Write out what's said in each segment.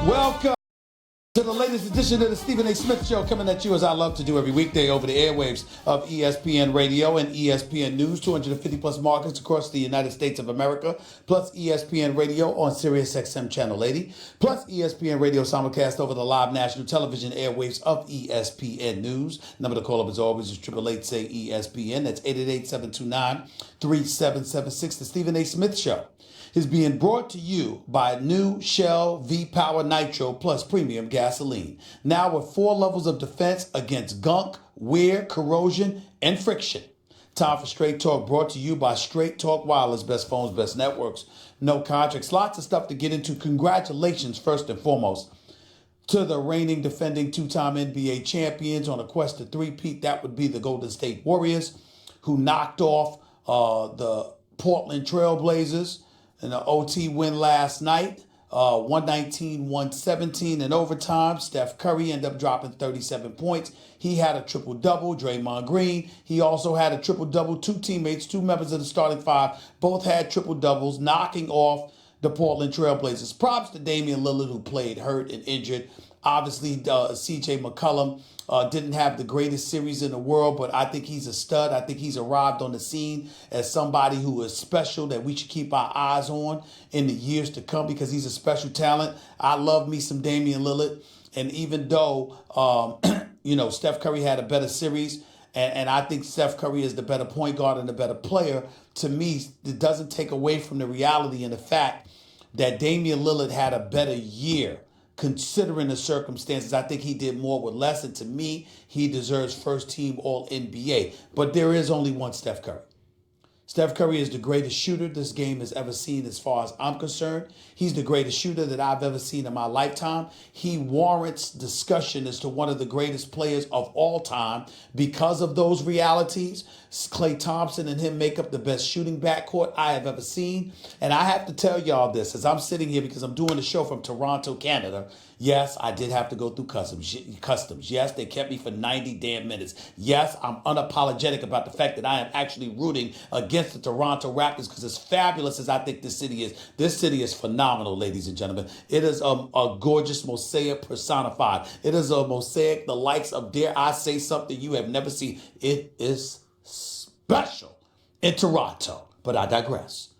Welcome to the latest edition of the Stephen A. Smith Show, coming at you as I love to do every weekday over the airwaves of ESPN Radio and ESPN News, 250 plus markets across the United States of America, plus ESPN Radio on Sirius XM Channel 80, plus ESPN Radio simulcast over the live national television airwaves of ESPN News. Number to call up as always is 888-SAY-ESPN. That's 888-729-3776. The Stephen A. Smith Show is being brought to you by new Shell V-Power Nitro Plus Premium Gasoline. Now with 4 levels of defense against gunk, wear, corrosion, and friction. Time for Straight Talk, brought to you by Straight Talk Wireless. Best phones, best networks, no contracts. Lots of stuff to get into. Congratulations, first and foremost, to the reigning, defending 2-time NBA champions on a quest to three-peat. That would be the Golden State Warriors, who knocked off the Portland Trail Blazers in an OT win last night, 119-117 in overtime. Steph Curry ended up dropping 37 points. He had a triple-double. Draymond Green, he also had a triple-double. 2 teammates, 2 members of the starting 5, both had triple-doubles, knocking off the Portland Trail Blazers. Props to Damian Lillard, who played hurt and injured. Obviously, C.J. McCollum didn't have the greatest series in the world, but I think he's a stud. I think he's arrived on the scene as somebody who is special that we should keep our eyes on in the years to come because he's a special talent. I love me some Damian Lillard. And even though, Steph Curry had a better series, and I think Steph Curry is the better point guard and the better player, to me, it doesn't take away from the reality and the fact that Damian Lillard had a better year. Considering the circumstances, I think he did more with less, and to me, he deserves first team All-NBA. But there is only one Steph Curry. Steph Curry is the greatest shooter this game has ever seen as far as I'm concerned. He's the greatest shooter that I've ever seen in my lifetime. He warrants discussion as to one of the greatest players of all time because of those realities. Klay Thompson and him make up the best shooting backcourt I have ever seen. And I have to tell y'all this as I'm sitting here because I'm doing the show from Toronto, Canada. Yes, I did have to go through customs. Yes, they kept me for 90 damn minutes. Yes, I'm unapologetic about the fact that I am actually rooting against the Toronto Raptors because as fabulous as I think this city is phenomenal, ladies and gentlemen. It is a gorgeous mosaic personified. It is a mosaic the likes of, dare I say something you have never seen. It is special in Toronto, but I digress.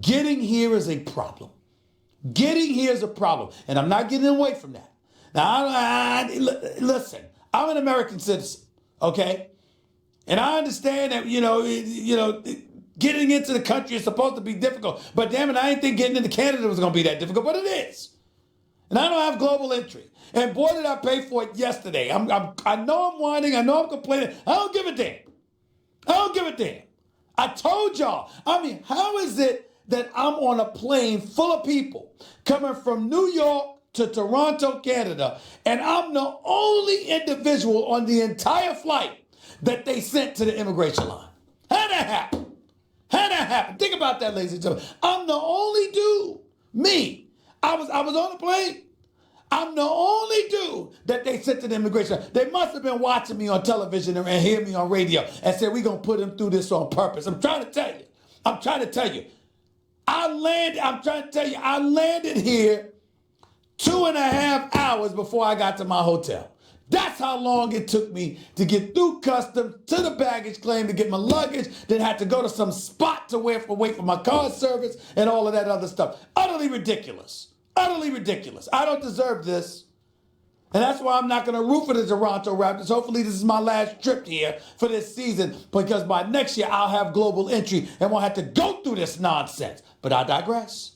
Getting here is a problem. Getting here is a problem, and I'm not getting away from that. Now, listen, I'm an American citizen, okay? And I understand that, getting into the country is supposed to be difficult, but damn it, I didn't think getting into Canada was going to be that difficult, but it is. And I don't have global entry. And boy, did I pay for it yesterday. I know I'm whining. I know I'm complaining. I don't give a damn. I told y'all. How is it that I'm on a plane full of people coming from New York to Toronto, Canada, and I'm the only individual on the entire flight that they sent to the immigration line? How'd that happen? Think about that, ladies and gentlemen. I'm the only dude. Me. I was on the plane. I'm the only dude that they sent to the immigration line. They must have been watching me on television and hear me on radio and said, we're going to put him through this on purpose. I'm trying to tell you. I landed here 2.5 hours before I got to my hotel. That's how long it took me to get through customs, to the baggage claim, to get my luggage, then had to go to some spot to wait for my car service and all of that other stuff. Utterly ridiculous. I don't deserve this. And that's why I'm not going to root for the Toronto Raptors. Hopefully this is my last trip here for this season because by next year I'll have global entry and won't have to go through this nonsense. But I digress.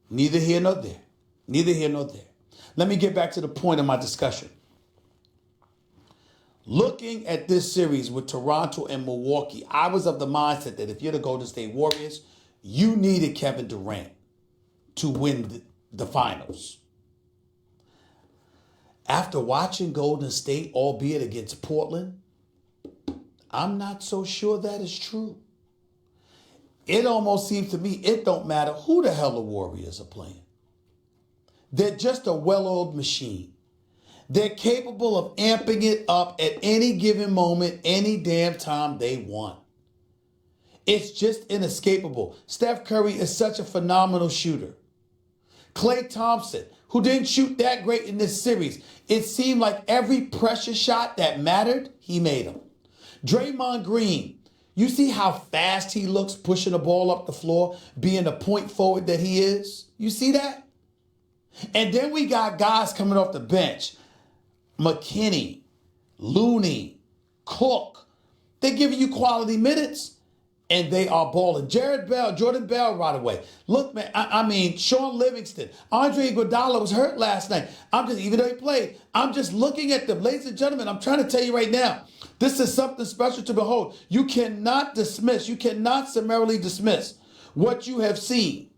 Neither here nor there. Let me get back to the point of my discussion. Looking at this series with Toronto and Milwaukee, I was of the mindset that if you're the Golden State Warriors, you needed Kevin Durant to win the finals. After watching Golden State, albeit against Portland, I'm not so sure that is true. It almost seems to me it don't matter who the hell the Warriors are playing. They're just a well-oiled machine. They're capable of amping it up at any given moment, any damn time they want. It's just inescapable. Steph Curry is such a phenomenal shooter. Klay Thompson, who didn't shoot that great in this series. It seemed like every pressure shot that mattered, he made them. Draymond Green, you see how fast he looks pushing the ball up the floor, being the point forward that he is? You see that? And then we got guys coming off the bench. McKinney, Looney, Cook. They're giving you quality minutes. And they are balling. Jordan Bell right away. Look, man, I mean, Sean Livingston. Andre Iguodala was hurt last night. Even though he played, I'm just looking at them. Ladies and gentlemen, I'm trying to tell you right now, this is something special to behold. You cannot summarily dismiss what you have seen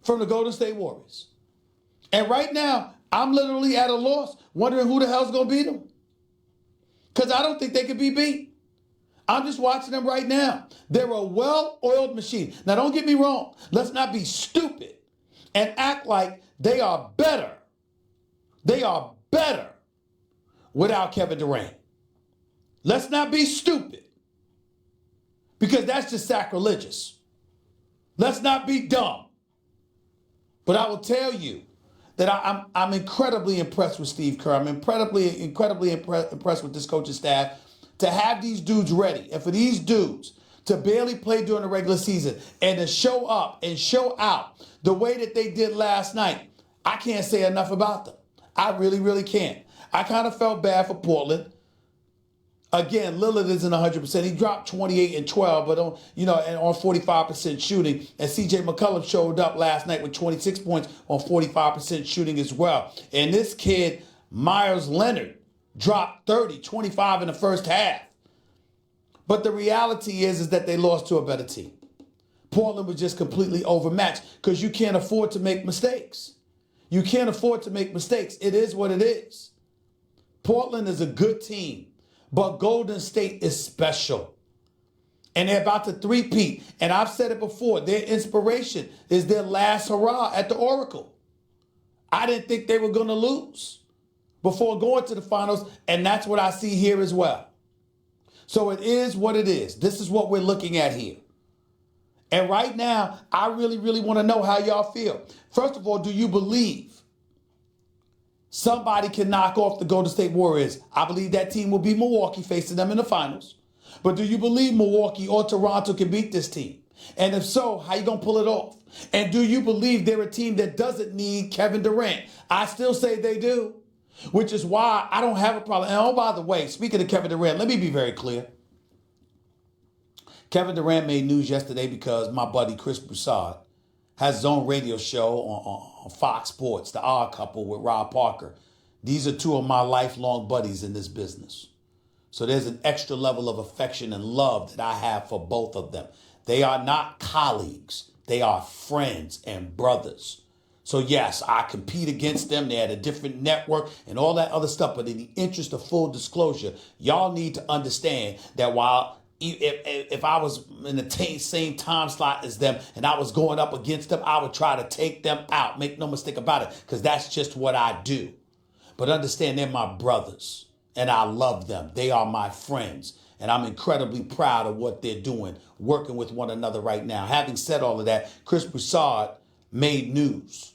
from the Golden State Warriors. And right now, I'm literally at a loss, wondering who the hell's going to beat them. Because I don't think they could be beat. I'm just watching them right now. They're a well-oiled machine. Now, don't get me wrong. Let's not be stupid and act like they are better. They are better without Kevin Durant. Let's not be stupid, because that's just sacrilegious. Let's not be dumb. But I will tell you that I'm incredibly impressed with Steve Kerr. I'm incredibly impressed with this coaching staff. To have these dudes ready, and for these dudes to barely play during the regular season and to show up and show out the way that they did last night, I can't say enough about them. I really, really can't. I kind of felt bad for Portland. Again, Lillard isn't 100%. He dropped 28 and 12, but on 45% shooting. And CJ McCollum showed up last night with 26 points on 45% shooting as well. And this kid, Myers Leonard, dropped 30, 25 in the first half. But the reality is that they lost to a better team. Portland was just completely overmatched because you can't afford to make mistakes. You can't afford to make mistakes. It is what it is. Portland is a good team, but Golden State is special. And they're about to three-peat. And I've said it before, their inspiration is their last hurrah at the Oracle. I didn't think they were going to lose before going to the finals, and that's what I see here as well. So it is what it is. This is what we're looking at here. And right now, I really, really want to know how y'all feel. First of all, do you believe somebody can knock off the Golden State Warriors? I believe that team will be Milwaukee facing them in the finals. But do you believe Milwaukee or Toronto can beat this team? And if so, how you going to pull it off? And do you believe they're a team that doesn't need Kevin Durant? I still say they do. Which is why I don't have a problem. And oh, by the way, speaking of Kevin Durant, let me be very clear. Kevin Durant made news yesterday because my buddy Chris Broussard has his own radio show on Fox Sports, The Odd Couple with Rob Parker. These are two of my lifelong buddies in this business. So there's an extra level of affection and love that I have for both of them. They are not colleagues. They are friends and brothers. So yes, I compete against them. They had a different network and all that other stuff. But in the interest of full disclosure, y'all need to understand that while if I was in the same time slot as them and I was going up against them, I would try to take them out. Make no mistake about it, because that's just what I do. But understand, they're my brothers and I love them. They are my friends. And I'm incredibly proud of what they're doing, working with one another right now. Having said all of that, Chris Broussard made news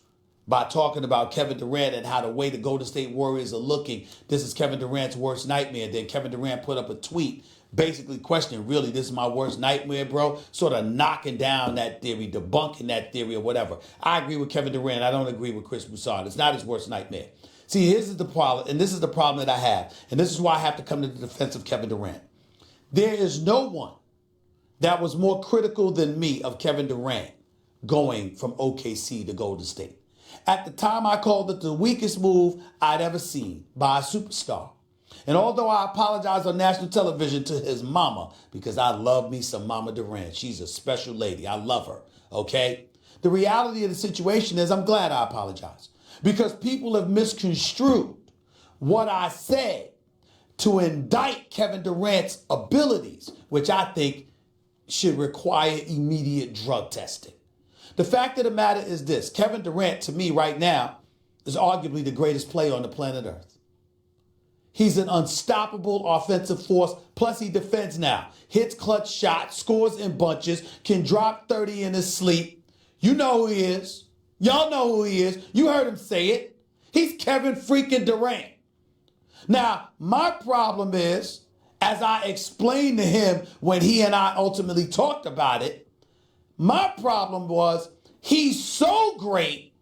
by talking about Kevin Durant and how the way the Golden State Warriors are looking, this is Kevin Durant's worst nightmare. Then Kevin Durant put up a tweet basically questioning, really, this is my worst nightmare, bro? Sort of knocking down that theory, debunking that theory or whatever. I agree with Kevin Durant. I don't agree with Chris Broussard. It's not his worst nightmare. See, here's the problem, and this is the problem that I have, and this is why I have to come to the defense of Kevin Durant. There is no one that was more critical than me of Kevin Durant going from OKC to Golden State. At the time, I called it the weakest move I'd ever seen by a superstar. And although I apologize on national television to his mama, because I love me some Mama Durant. She's a special lady. I love her, okay? The reality of the situation is I'm glad I apologize, because people have misconstrued what I said to indict Kevin Durant's abilities, which I think should require immediate drug testing. The fact of the matter is this: Kevin Durant, to me right now, is arguably the greatest player on the planet Earth. He's an unstoppable offensive force, plus he defends now. Hits clutch shots, scores in bunches, can drop 30 in his sleep. You know who he is. Y'all know who he is. You heard him say it. He's Kevin freaking Durant. Now, my problem is, as I explained to him when he and I ultimately talked about it, my problem was he's so great,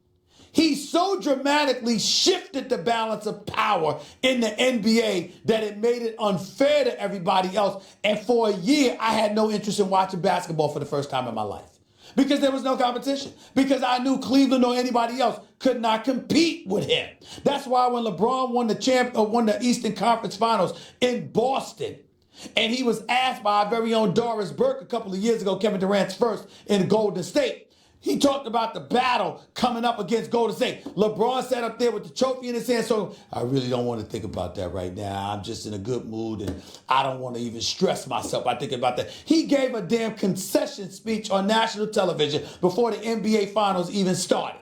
he so dramatically shifted the balance of power in the NBA that it made it unfair to everybody else. And for a year, I had no interest in watching basketball for the first time in my life. Because there was no competition. Because I knew Cleveland or anybody else could not compete with him. That's why when LeBron won the Eastern Conference Finals in Boston, and he was asked by our very own Doris Burke a couple of years ago, Kevin Durant's first in Golden State, he talked about the battle coming up against Golden State. LeBron sat up there with the trophy in his hand, so I really don't want to think about that right now. I'm just in a good mood, and I don't want to even stress myself by thinking about that. He gave a damn concession speech on national television before the NBA Finals even started,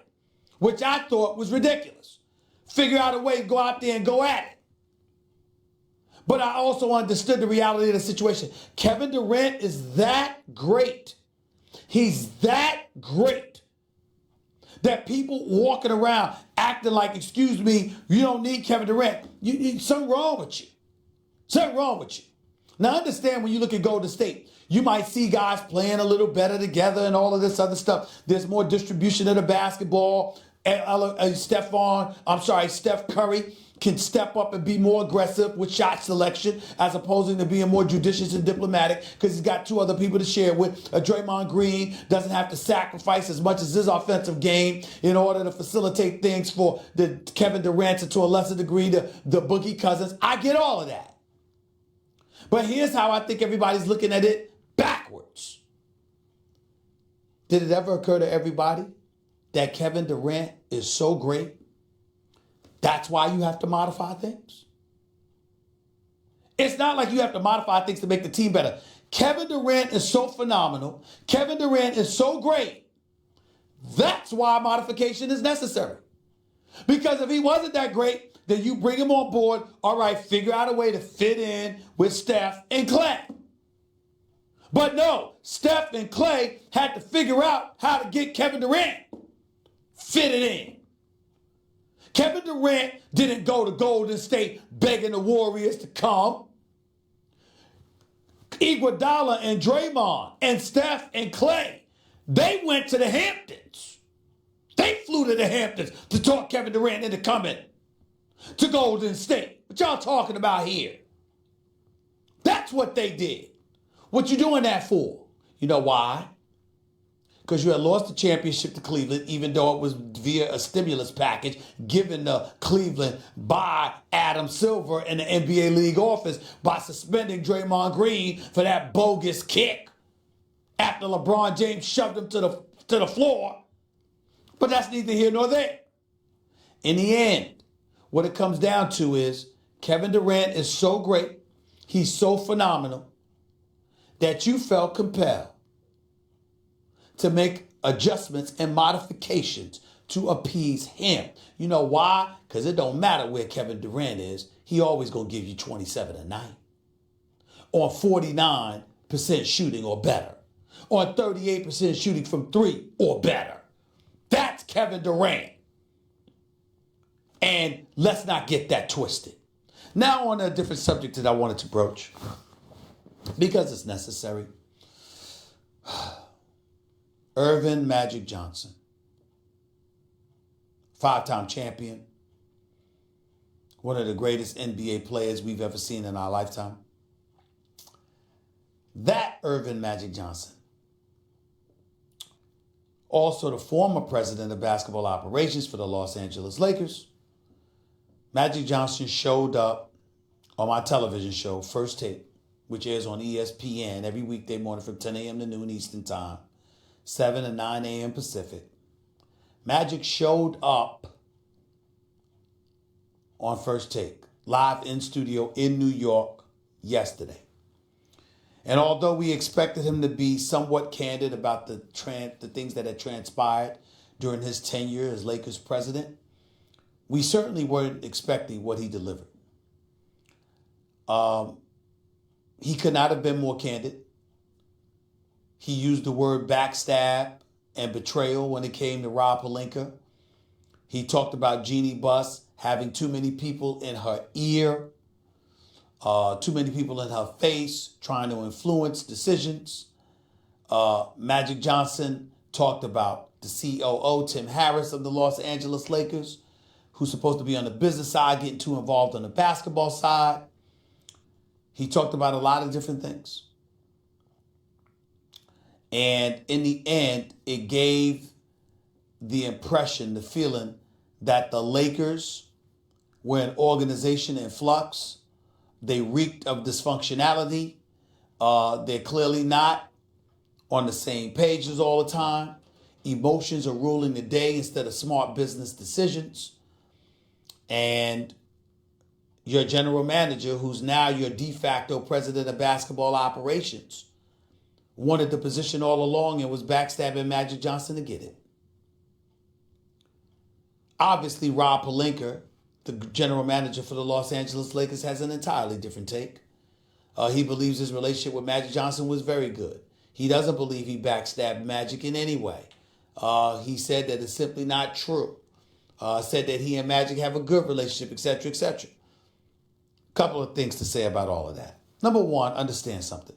which I thought was ridiculous. Figure out a way to go out there and go at it. But I also understood the reality of the situation. Kevin Durant is that great. He's that great that people walking around acting like, excuse me, you don't need Kevin Durant. Something wrong with you. Something wrong with you. Now, understand when you look at Golden State, you might see guys playing a little better together and all of this other stuff. There's more distribution of the basketball. Steph Curry can step up and be more aggressive with shot selection as opposed to being more judicious and diplomatic because he's got two other people to share with. Draymond Green doesn't have to sacrifice as much as his offensive game in order to facilitate things for the Kevin Durant and to a lesser degree the Boogie Cousins. I get all of that. But here's how I think everybody's looking at it backwards. Did it ever occur to everybody that Kevin Durant is so great? That's why you have to modify things. It's not like you have to modify things to make the team better. Kevin Durant is so phenomenal. Kevin Durant is so great. That's why modification is necessary. Because if he wasn't that great, then you bring him on board. All right, figure out a way to fit in with Steph and Clay. But no, Steph and Clay had to figure out how to get Kevin Durant fitted in. Kevin Durant didn't go to Golden State begging the Warriors to come. Iguodala and Draymond and Steph and Clay, they went to the Hamptons. They flew to the Hamptons to talk Kevin Durant into coming to Golden State. What y'all talking about here? That's what they did. What you doing that for? You know why? Because you had lost the championship to Cleveland, even though it was via a stimulus package given to Cleveland by Adam Silver in the NBA league office by suspending Draymond Green for that bogus kick after LeBron James shoved him to the floor. But that's neither here nor there. In the end, what it comes down to is Kevin Durant is so great, he's so phenomenal, that you felt compelled to make adjustments and modifications to appease him. You know why? Because it don't matter where Kevin Durant is. He always going to give you 27 a night. On 49% shooting or better. On 38% shooting from three or better. That's Kevin Durant. And let's not get that twisted. Now on a different subject that I wanted to broach. Because it's necessary. Earvin Magic Johnson, 5-time champion, one of the greatest NBA players we've ever seen in our lifetime. That Earvin Magic Johnson, also the former president of basketball operations for the Los Angeles Lakers, Magic Johnson showed up on my television show, First Take, which airs on ESPN every weekday morning from 10 a.m. to noon Eastern Time. 7 to 9 a.m. Pacific. Magic showed up on First Take, live in studio in New York yesterday. And although we expected him to be somewhat candid about the things that had transpired during his tenure as Lakers president, we certainly weren't expecting what he delivered. He could not have been more candid. He used the word backstab and betrayal when it came to Rob Pelinka. He talked about Jeannie Buss having too many people in her ear, too many people in her face, trying to influence decisions. Magic Johnson talked about the COO, Tim Harris of the Los Angeles Lakers, who's supposed to be on the business side, getting too involved on the basketball side. He talked about a lot of different things. And in the end, it gave the impression, the feeling that the Lakers were an organization in flux. They reeked of dysfunctionality. They're clearly not on the same pages all the time. Emotions are ruling the day instead of smart business decisions. And your general manager, who's now your de facto president of basketball operations, wanted the position all along and was backstabbing Magic Johnson to get it. Obviously, Rob Pelinka, the general manager for the Los Angeles Lakers, has an entirely different take. He believes his relationship with Magic Johnson was very good. He doesn't believe he backstabbed Magic in any way. He said that it's simply not true. Said that he and Magic have a good relationship, etc., etc. Couple of things to say about all of that. Number one, understand something.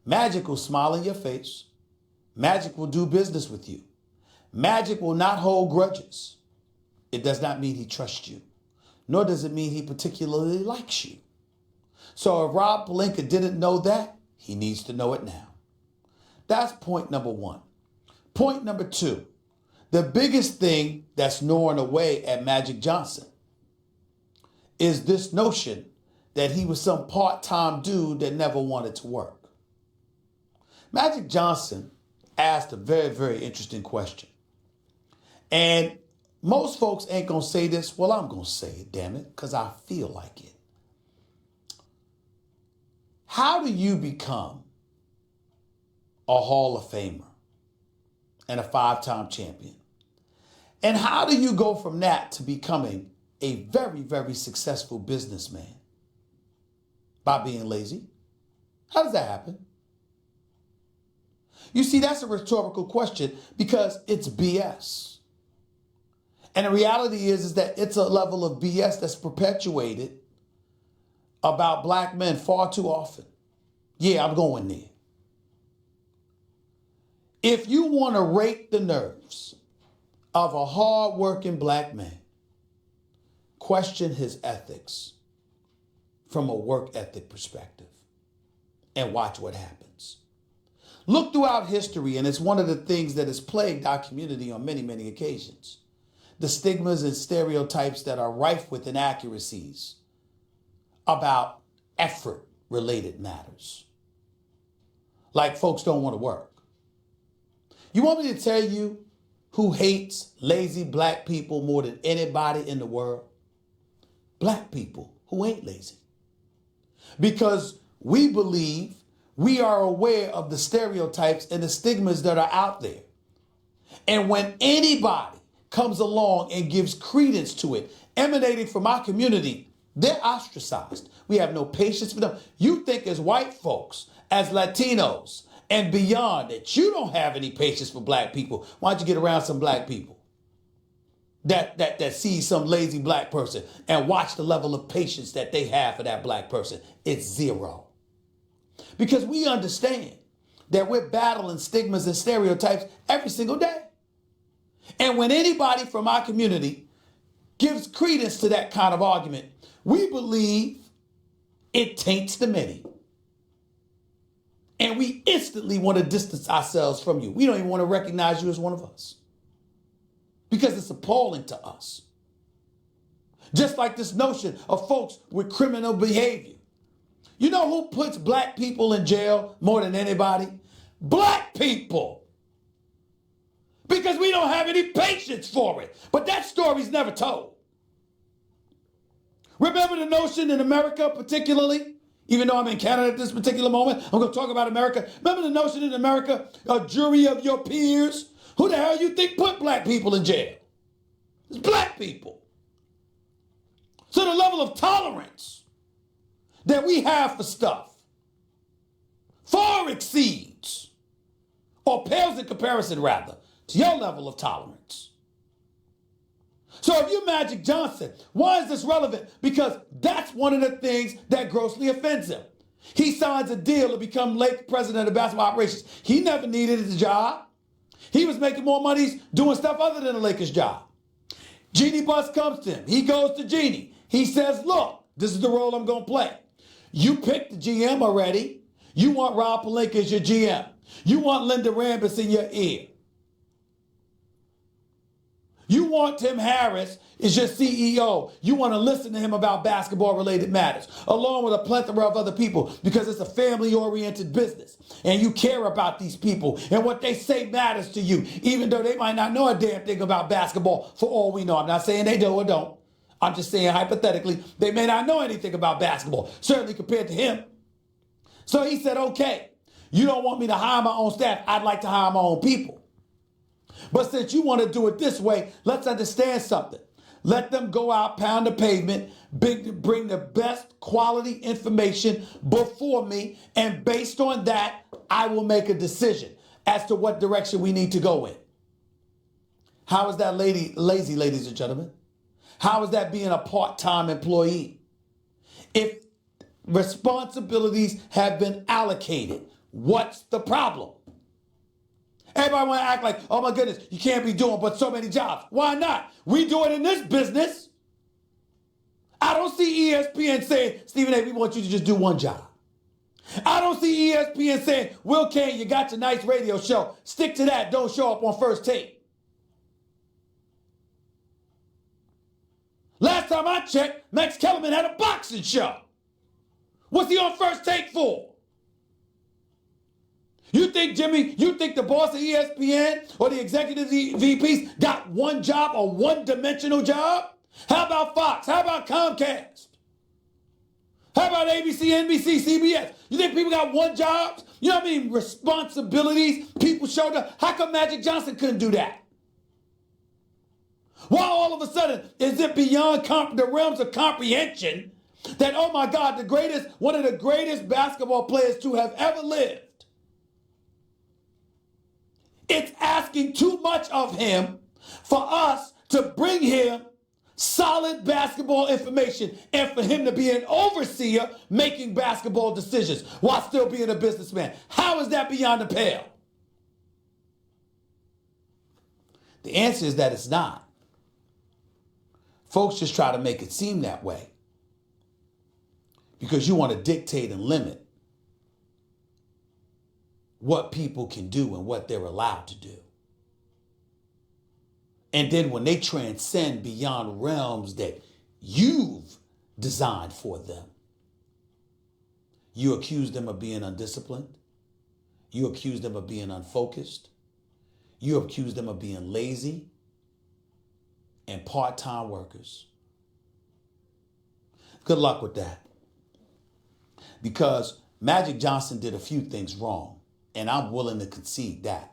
Magic will smile in your face. Magic will do business with you. Magic will not hold grudges. It does not mean he trusts you, nor does it mean he particularly likes you. So if Rob Pelinka didn't know that, he needs to know it now. That's point number one. Point number two, the biggest thing that's gnawing away at Magic Johnson is this notion that he was some part-time dude that never wanted to work. Magic Johnson asked a very, very interesting question. And most folks ain't going to say this. Well, I'm going to say it, damn it, because I feel like it. How do you become a Hall of Famer and a 5-time champion? And how do you go from that to becoming a very, very successful businessman? By being lazy? How does that happen? You see, that's a rhetorical question because it's BS. And the reality is that it's a level of BS that's perpetuated about black men far too often. Yeah, I'm going there. If you want to rake the nerves of a hard-working black man, question his ethics from a work ethic perspective and watch what happens. Look throughout history, and it's one of the things that has plagued our community on many, many occasions. The stigmas and stereotypes that are rife with inaccuracies about effort-related matters. Like folks don't want to work. You want me to tell you who hates lazy black people more than anybody in the world? Black people who ain't lazy. Because we believe we are aware of the stereotypes and the stigmas that are out there. And when anybody comes along and gives credence to it, emanating from our community, they're ostracized. We have no patience for them. You think as white folks, as Latinos, and beyond that you don't have any patience for black people. Why don't you get around some black people that see some lazy black person and watch the level of patience that they have for that black person? It's zero. Because we understand that we're battling stigmas and stereotypes every single day. And when anybody from our community gives credence to that kind of argument, we believe it taints the many. And we instantly want to distance ourselves from you. We don't even want to recognize you as one of us. Because it's appalling to us. Just like this notion of folks with criminal behavior. You know who puts black people in jail more than anybody? Black people. Because we don't have any patience for it. But that story's never told. Remember the notion in America particularly? Even though I'm in Canada at this particular moment, I'm going to talk about America. Remember the notion in America, a jury of your peers? Who the hell you think put black people in jail? It's black people. So the level of tolerance that we have for stuff far exceeds or pales in comparison, rather, to your level of tolerance. So if you're Magic Johnson, why is this relevant? Because that's one of the things that grossly offends him. He signs a deal to become Lake president of basketball operations. He never needed his job. He was making more money doing stuff other than the Lakers' job. Jeanie Buss comes to him. He goes to Jeanie. He says, look, this is the role I'm going to play. You picked the GM already. You want Rob Pelinka as your GM. You want Linda Rambis in your ear. You want Tim Harris as your CEO. You want to listen to him about basketball-related matters, along with a plethora of other people, because it's a family-oriented business. And you care about these people, and what they say matters to you, even though they might not know a damn thing about basketball for all we know. I'm not saying they do or don't. I'm just saying hypothetically, they may not know anything about basketball, certainly compared to him. So he said, okay, you don't want me to hire my own staff. I'd like to hire my own people. But since you want to do it this way, let's understand something. Let them go out, pound the pavement, bring the best quality information before me, and based on that, I will make a decision as to what direction we need to go in. How is that lazy, ladies and gentlemen? How is that being a part-time employee? If responsibilities have been allocated, what's the problem? Everybody want to act like, oh my goodness, you can't be doing but so many jobs. Why not? We do it in this business. I don't see ESPN saying, Stephen A., we want you to just do one job. I don't see ESPN saying, Will Kane, you got your nice radio show. Stick to that. Don't show up on First Take. Last time I checked, Max Kellerman had a boxing show. What's he on First Take for? You think, Jimmy, you think the boss of ESPN or the executive VPs got one job, a one-dimensional job? How about Fox? How about Comcast? How about ABC, NBC, CBS? You think people got one job? You know what I mean? Responsibilities, people showed up. How come Magic Johnson couldn't do that? Why all of a sudden is it beyond the realms of comprehension that, oh my God, one of the greatest basketball players to have ever lived, it's asking too much of him for us to bring him solid basketball information and for him to be an overseer making basketball decisions while still being a businessman? How is that beyond the pale? The answer is that it's not. Folks just try to make it seem that way because you want to dictate and limit what people can do and what they're allowed to do. And then when they transcend beyond realms that you've designed for them, you accuse them of being undisciplined. You accuse them of being unfocused. You accuse them of being lazy and part-time workers. Good luck with that. Because Magic Johnson did a few things wrong. And I'm willing to concede that.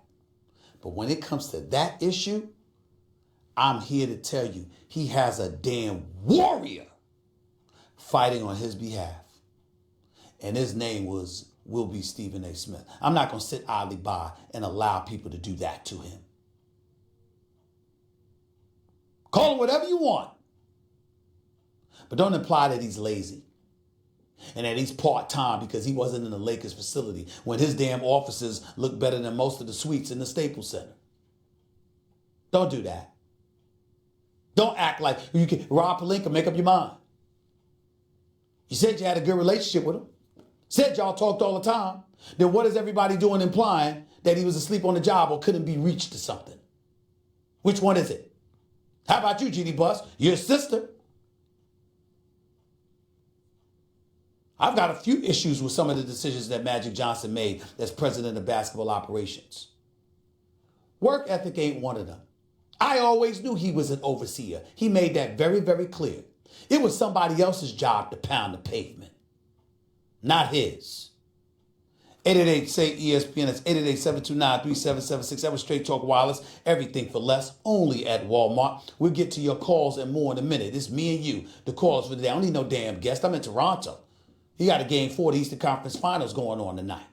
But when it comes to that issue, I'm here to tell you, he has a damn warrior fighting on his behalf. And his name will be Stephen A. Smith. I'm not going to sit idly by and allow people to do that to him. Call him whatever you want. But don't imply that he's lazy. And that he's part-time because he wasn't in the Lakers facility when his damn offices look better than most of the suites in the Staples Center. Don't do that. Don't act like you can. Rob Pelinka, make up your mind. You said you had a good relationship with him. Said y'all talked all the time. Then what is everybody doing implying that he was asleep on the job or couldn't be reached or something? Which one is it? How about you, Jeanie Buss? Your sister. I've got a few issues with some of the decisions that Magic Johnson made as president of basketball operations. Work ethic ain't one of them. I always knew he was an overseer. He made that very, very clear. It was somebody else's job to pound the pavement, not his. 888-SAY-ESPN. That's 888-729-3776. That was Straight Talk Wireless. Everything for less, only at Walmart. We'll get to your calls and more in a minute. It's me and you, the callers for today. I don't need no damn guest. I'm in Toronto. You got a Game 4 of the Eastern Conference Finals going on tonight.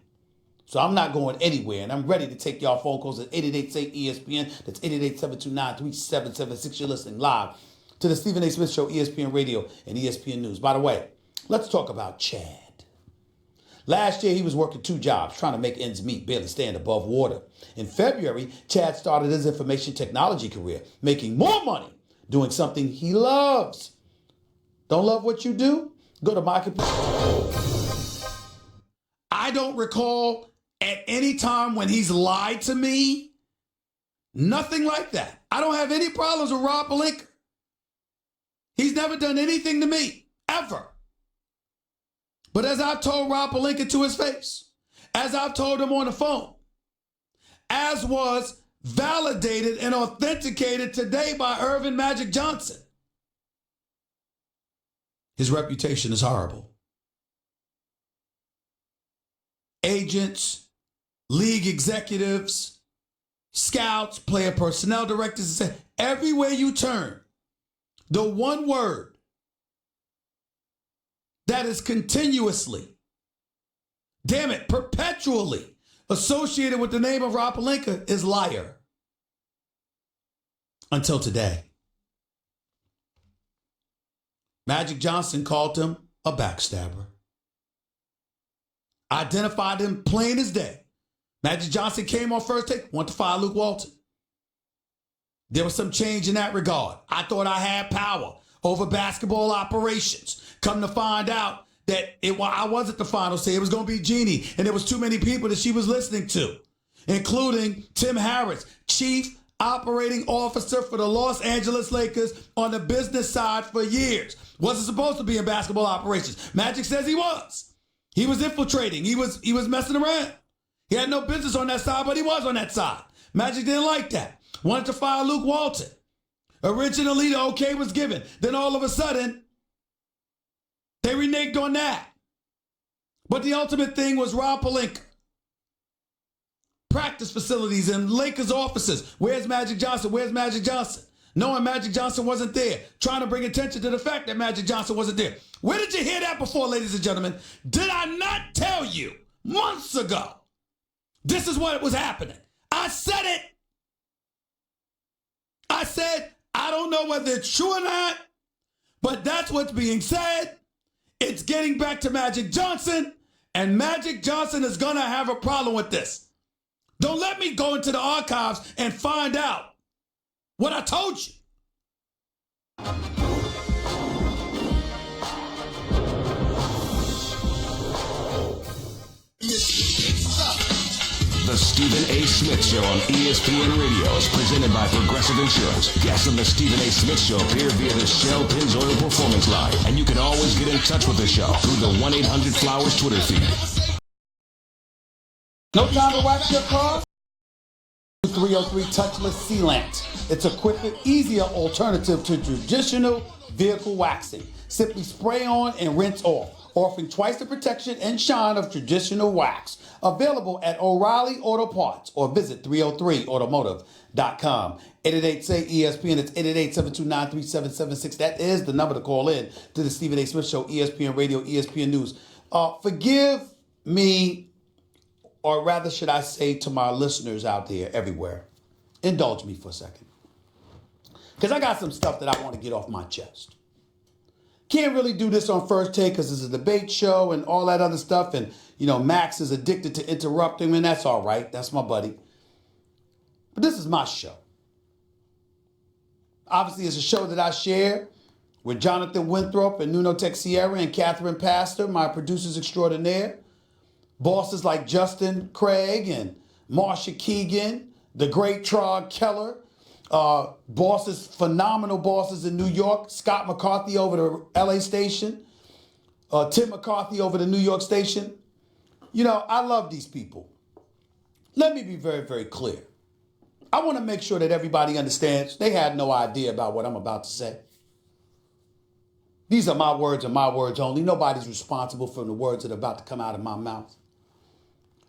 So I'm not going anywhere, and I'm ready to take y'all phone calls at 888-SAY-ESPN. That's 888-729-3776. You're listening live to the Stephen A. Smith Show, ESPN Radio and ESPN News. By the way, let's talk about Chad. Last year, he was working 2 jobs, trying to make ends meet, barely staying above water. In February, Chad started his information technology career, making more money, doing something he loves. Don't love what you do? Go to Marketplace. I don't recall at any time when he's lied to me. Nothing like that. I don't have any problems with Rob Pelinka. He's never done anything to me, ever. But as I've told Rob Pelinka to his face, as I've told him on the phone, as was validated and authenticated today by Earvin Magic Johnson, his reputation is horrible. Agents, league executives, scouts, player personnel directors, everywhere you turn, the one word that is continuously, damn it, perpetually associated with the name of Rob Pelinka is liar. Until today. Magic Johnson called him a backstabber. Identified him plain as day. Magic Johnson came on first take, wanted to fire Luke Walton. There was some change in that regard. I thought I had power over basketball operations. Come to find out that I wasn't the final say. It was going to be Jeannie, and there was too many people that she was listening to, including Tim Harris, Chief Operating Officer for the Los Angeles Lakers on the business side for years. Wasn't supposed to be in basketball operations. Magic says he was. He was infiltrating. He was messing around. He had no business on that side, but he was on that side. Magic didn't like that. Wanted to fire Luke Walton. Originally, the okay was given. Then all of a sudden, they reneged on that. But the ultimate thing was Rob Pelinka. Practice facilities and Lakers offices. Where's Magic Johnson? Where's Magic Johnson? Knowing Magic Johnson wasn't there. Trying to bring attention to the fact that Magic Johnson wasn't there. Where did you hear that before, ladies and gentlemen? Did I not tell you months ago? This is what was happening. I said it. I said, I don't know whether it's true or not, but that's what's being said. It's getting back to Magic Johnson, and Magic Johnson is going to have a problem with this. Don't let me go into the archives and find out what I told you. The Stephen A. Smith Show on ESPN Radio is presented by Progressive Insurance. Guests on the Stephen A. Smith Show appear via the Shell Pennzoil Performance Line, and you can always get in touch with the show through the 1-800-Flowers Twitter feed. No time to wax your car? 303 Touchless Sealant. It's a quicker, easier alternative to traditional vehicle waxing. Simply spray on and rinse off, offering twice the protection and shine of traditional wax. Available at O'Reilly Auto Parts or visit 303automotive.com. 888-SAY-ESPN. It's 888-729-3776. That is the number to call in to the Stephen A. Smith Show, ESPN Radio, ESPN News. Forgive me, or rather should I say to my listeners out there everywhere, indulge me for a second. Because I got some stuff that I want to get off my chest. Can't really do this on First Take because it's a debate show and all that other stuff. And, you know, Max is addicted to interrupting, and that's all right. That's my buddy. But this is my show. Obviously, it's a show that I share with Jonathan Winthrop and Nuno Texiera and Catherine Pastor, my producers extraordinaire. Bosses like Justin Craig and Marsha Keegan, the great Trog Keller. Bosses, phenomenal bosses in New York. Scott McCarthy over the LA station. Tim McCarthy over the New York station. You know, I love these people. Let me be very, very clear. I want to make sure that everybody understands they had no idea about what I'm about to say. These are my words and my words only. Nobody's responsible for the words that are about to come out of my mouth.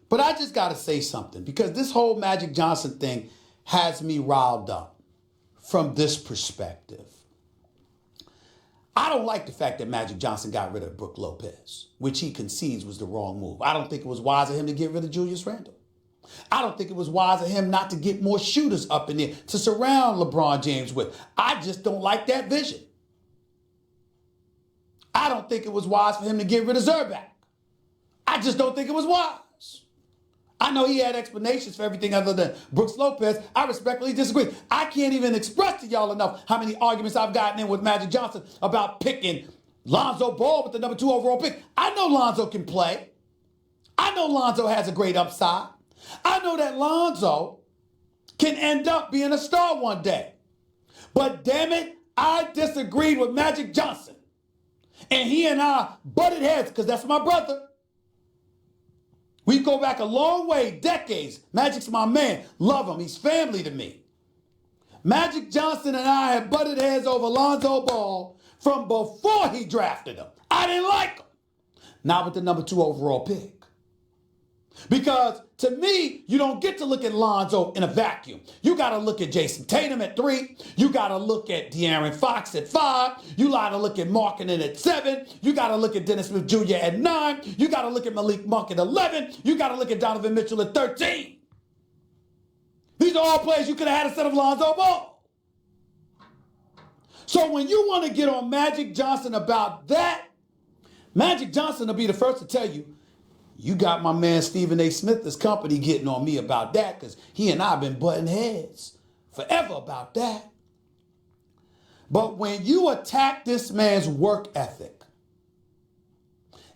But I just got to say something, because this whole Magic Johnson thing has me riled up from this perspective. I don't like the fact that Magic Johnson got rid of Brook Lopez, which he concedes was the wrong move. I don't think it was wise of him to get rid of Julius Randle. I don't think it was wise of him not to get more shooters up in there to surround LeBron James with. I just don't like that vision. I don't think it was wise for him to get rid of Zubac. I just don't think it was wise. I know he had explanations for everything other than Brooks Lopez. I respectfully disagree. I can't even express to y'all enough how many arguments I've gotten in with Magic Johnson about picking Lonzo Ball with the number 2 overall pick. I know Lonzo can play. I know Lonzo has a great upside. I know that Lonzo can end up being a star one day. But damn it, I disagreed with Magic Johnson. And he and I butted heads because that's my brother. We go back a long way, decades. Magic's my man. Love him. He's family to me. Magic Johnson and I had butted heads over Lonzo Ball from before he drafted him. I didn't like him. Not with the number 2 overall pick. Because to me, you don't get to look at Lonzo in a vacuum. You got to look at Jason Tatum at 3. You got to look at De'Aaron Fox at 5. You got to look at Markkanen at 7. You got to look at Dennis Smith Jr. at 9. You got to look at Malik Monk at 11. You got to look at Donovan Mitchell at 13. These are all players you could have had instead of Lonzo Ball. So when you want to get on Magic Johnson about that, Magic Johnson will be the first to tell you, you got my man Stephen A. Smith, this company, getting on me about that because he and I have been butting heads forever about that. But when you attack this man's work ethic,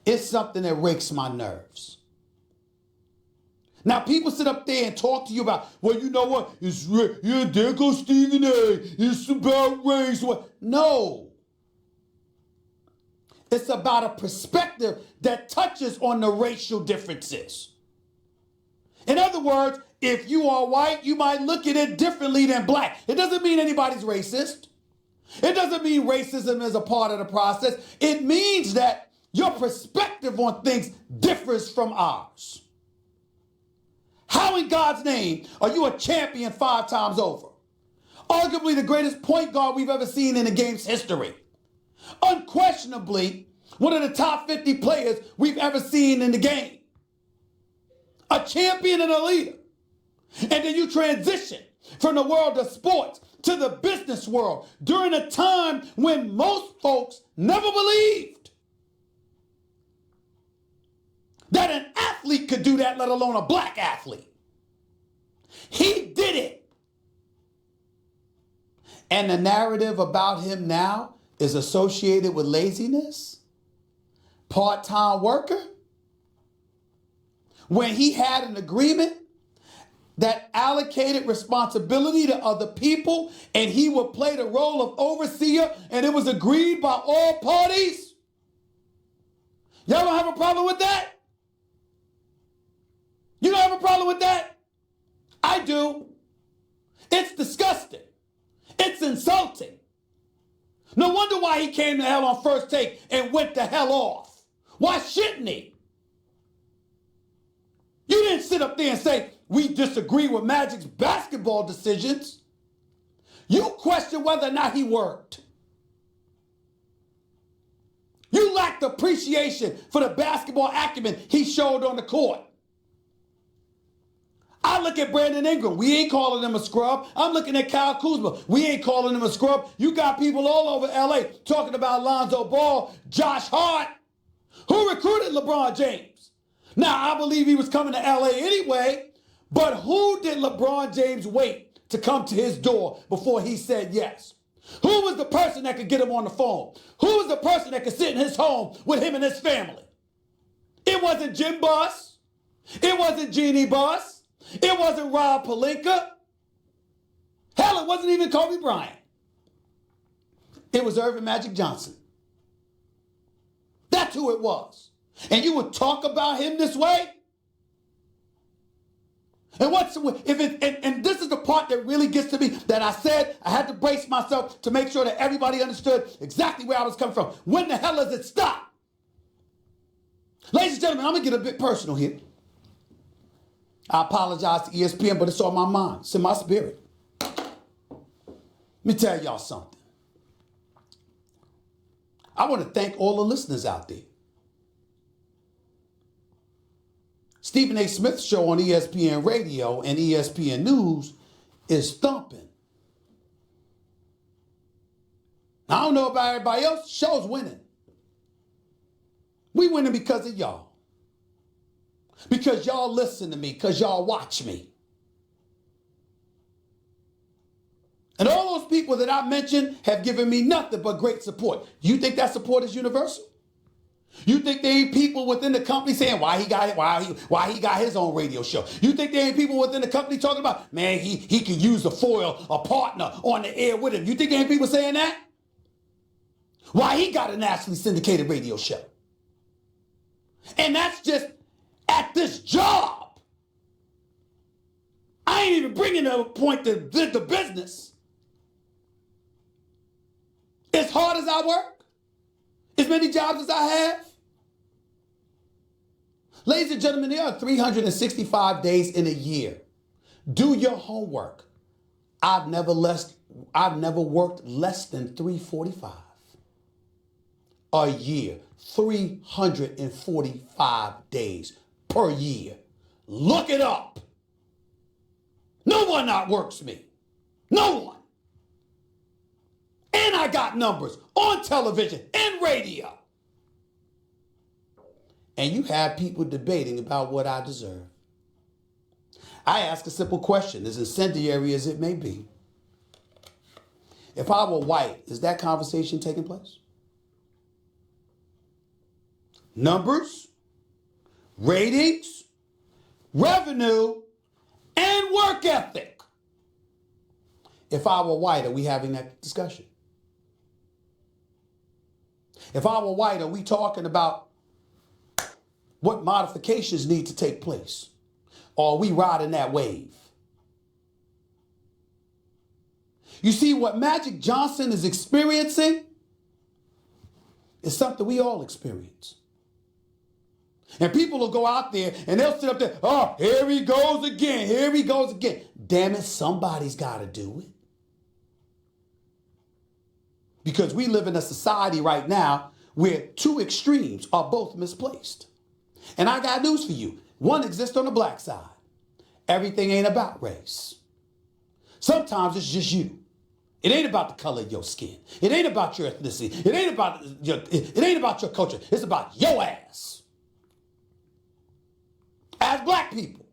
it's something that rakes my nerves. Now, people sit up there and talk to you about, well, you know what? It's yeah, there goes Stephen A. It's about race. No. It's about a perspective that touches on the racial differences. In other words, if you are white, you might look at it differently than black. It doesn't mean anybody's racist. It doesn't mean racism is a part of the process. It means that your perspective on things differs from ours. How in God's name are you a champion 5 times over? Arguably the greatest point guard we've ever seen in the game's history. Unquestionably, one of the top 50 players we've ever seen in the game. A champion and a leader. And then you transition from the world of sports to the business world during a time when most folks never believed that an athlete could do that, let alone a black athlete. He did it. And the narrative about him now is associated with laziness, part-time worker, when he had an agreement that allocated responsibility to other people and he would play the role of overseer and it was agreed by all parties. Y'all don't have a problem with that? You don't have a problem with that? I do. It's disgusting. It's insulting. No wonder why he came to hell on First Take and went the hell off. Why shouldn't he? You didn't sit up there and say, we disagree with Magic's basketball decisions. You question whether or not he worked. You lacked appreciation for the basketball acumen he showed on the court. I look at Brandon Ingram. We ain't calling him a scrub. I'm looking at Kyle Kuzma. We ain't calling him a scrub. You got people all over LA talking about Lonzo Ball, Josh Hart. Who recruited LeBron James? Now, I believe he was coming to LA anyway, but who did LeBron James wait to come to his door before he said yes? Who was the person that could get him on the phone? Who was the person that could sit in his home with him and his family? It wasn't Jim Buss. It wasn't Jeannie Buss. It wasn't Rob Pelinka. Hell, it wasn't even Kobe Bryant. It was Earvin Magic Johnson. That's who it was. And you would talk about him this way? And and this is the part that really gets to me, that I said I had to brace myself to make sure that everybody understood exactly where I was coming from. When the hell does it stop? Ladies and gentlemen, I'm going to get a bit personal here. I apologize to ESPN, but it's on my mind. It's in my spirit. Let me tell y'all something. I want to thank all the listeners out there. Stephen A. Smith Show on ESPN Radio and ESPN News is thumping. I don't know about everybody else. The show's winning. We winning because of y'all. Because y'all listen to me. Because y'all watch me. And all those people that I mentioned have given me nothing but great support. You think that support is universal? You think there ain't people within the company saying why he got his own radio show? You think there ain't people within the company talking about, man, he can use a foil, a partner on the air with him? You think there ain't people saying that? Why he got a nationally syndicated radio show? And that's just at this job. I ain't even bringing a point to the business. As hard as I work, as many jobs as I have. Ladies and gentlemen, there are 365 days in a year. Do your homework. I've never worked less than 345 a year. 345 days per year. Look it up. No one outworks me. No one. And I got numbers on television and radio. And you have people debating about what I deserve. I ask a simple question, as incendiary as it may be. If I were white, is that conversation taking place? Numbers, ratings, revenue, and work ethic. If I were white, are we having that discussion? If I were white, are we talking about what modifications need to take place? Or are we riding that wave? You see, what Magic Johnson is experiencing is something we all experience. And people will go out there and they'll sit up there, oh, here he goes again, here he goes again. Damn it, somebody's got to do it. Because we live in a society right now where two extremes are both misplaced. And I got news for you. One exists on the black side. Everything ain't about race. Sometimes it's just you. It ain't about the color of your skin. It ain't about your ethnicity. It ain't about your culture. It's about your ass. As black people.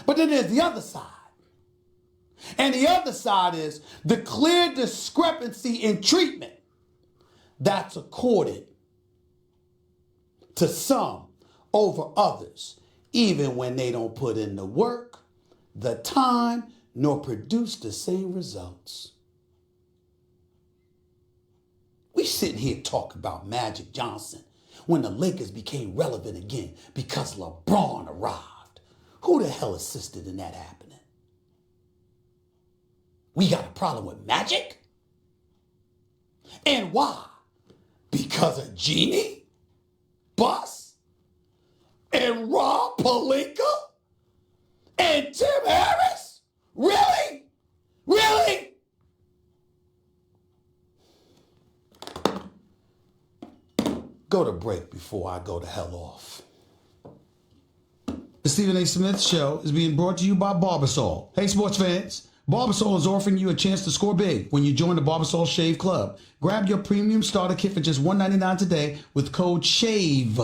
But then there's the other side. And the other side is the clear discrepancy in treatment that's accorded to some over others, even when they don't put in the work, the time, nor produce the same results. We sitting here talking about Magic Johnson when the Lakers became relevant again because LeBron arrived. Who the hell assisted in that happening? We got a problem with Magic? And why? Because of Jeannie, Buss, and Rob Pelinka, and Tim Harris? Really? Really? Go to break before I go to hell off. The Stephen A. Smith Show is being brought to you by Barbasol. Hey, sports fans. Barbasol is offering you a chance to score big when you join the Barbasol Shave Club. Grab your premium starter kit for just $1.99 today with code SHAVE.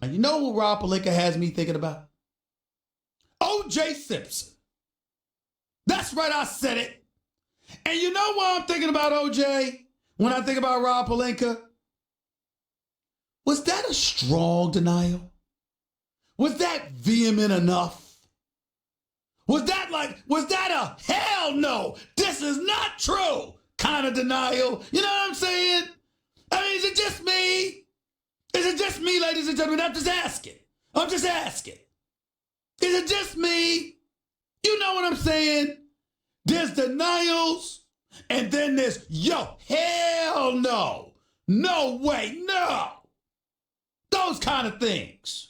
And you know who Rob Pelinka has me thinking about? O.J. Simpson. That's right, I said it. And you know why I'm thinking about O.J. when I think about Rob Pelinka? Was that a strong denial? Was that vehement enough? Was that a hell no, this is not true kind of denial? You know what I'm saying? I mean, is it just me? Is it just me, ladies and gentlemen? I'm just asking. Is it just me? You know what I'm saying? There's denials, and then there's, yo, hell no. No way, no. Those kind of things.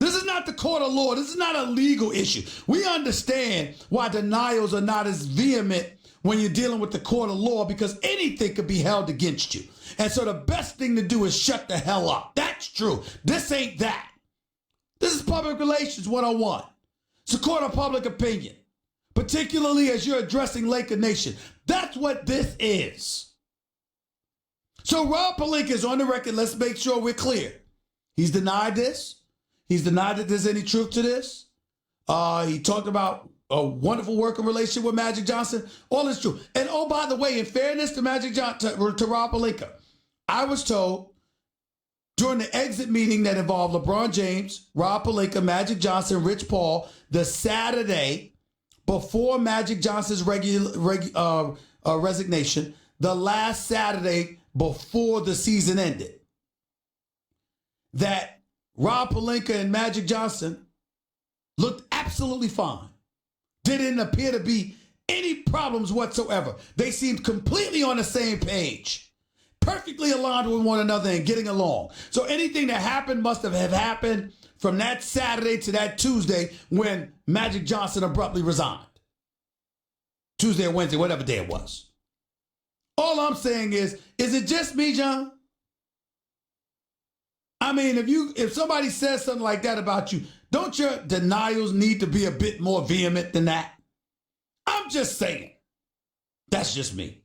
This is not the court of law. This is not a legal issue. We understand why denials are not as vehement when you're dealing with the court of law because anything could be held against you. And so the best thing to do is shut the hell up. That's true. This ain't that. This is public relations 101. It's a court of public opinion, particularly as you're addressing Laker Nation. That's what this is. So Rob Pelinka is on the record. Let's make sure we're clear. He's denied this. He's denied that there's any truth to this. He talked about a wonderful working relationship with Magic Johnson. All is true. And oh, by the way, in fairness to to Rob Pelinka, I was told during the exit meeting that involved LeBron James, Rob Pelinka, Magic Johnson, Rich Paul, the Saturday before Magic Johnson's resignation, the last Saturday before the season ended, that Rob Pelinka and Magic Johnson looked absolutely fine. Didn't appear to be any problems whatsoever. They seemed completely on the same page, perfectly aligned with one another and getting along. So anything that happened must have happened from that Saturday to that Tuesday when Magic Johnson abruptly resigned. Tuesday or Wednesday, whatever day it was. All I'm saying is it just me, John? I mean, if somebody says something like that about you, don't your denials need to be a bit more vehement than that? I'm just saying. That's just me.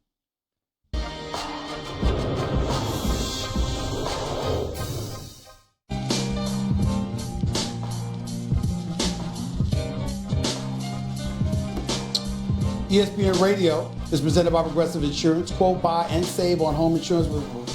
ESPN Radio is presented by Progressive Insurance. Quote, buy, and save on home insurance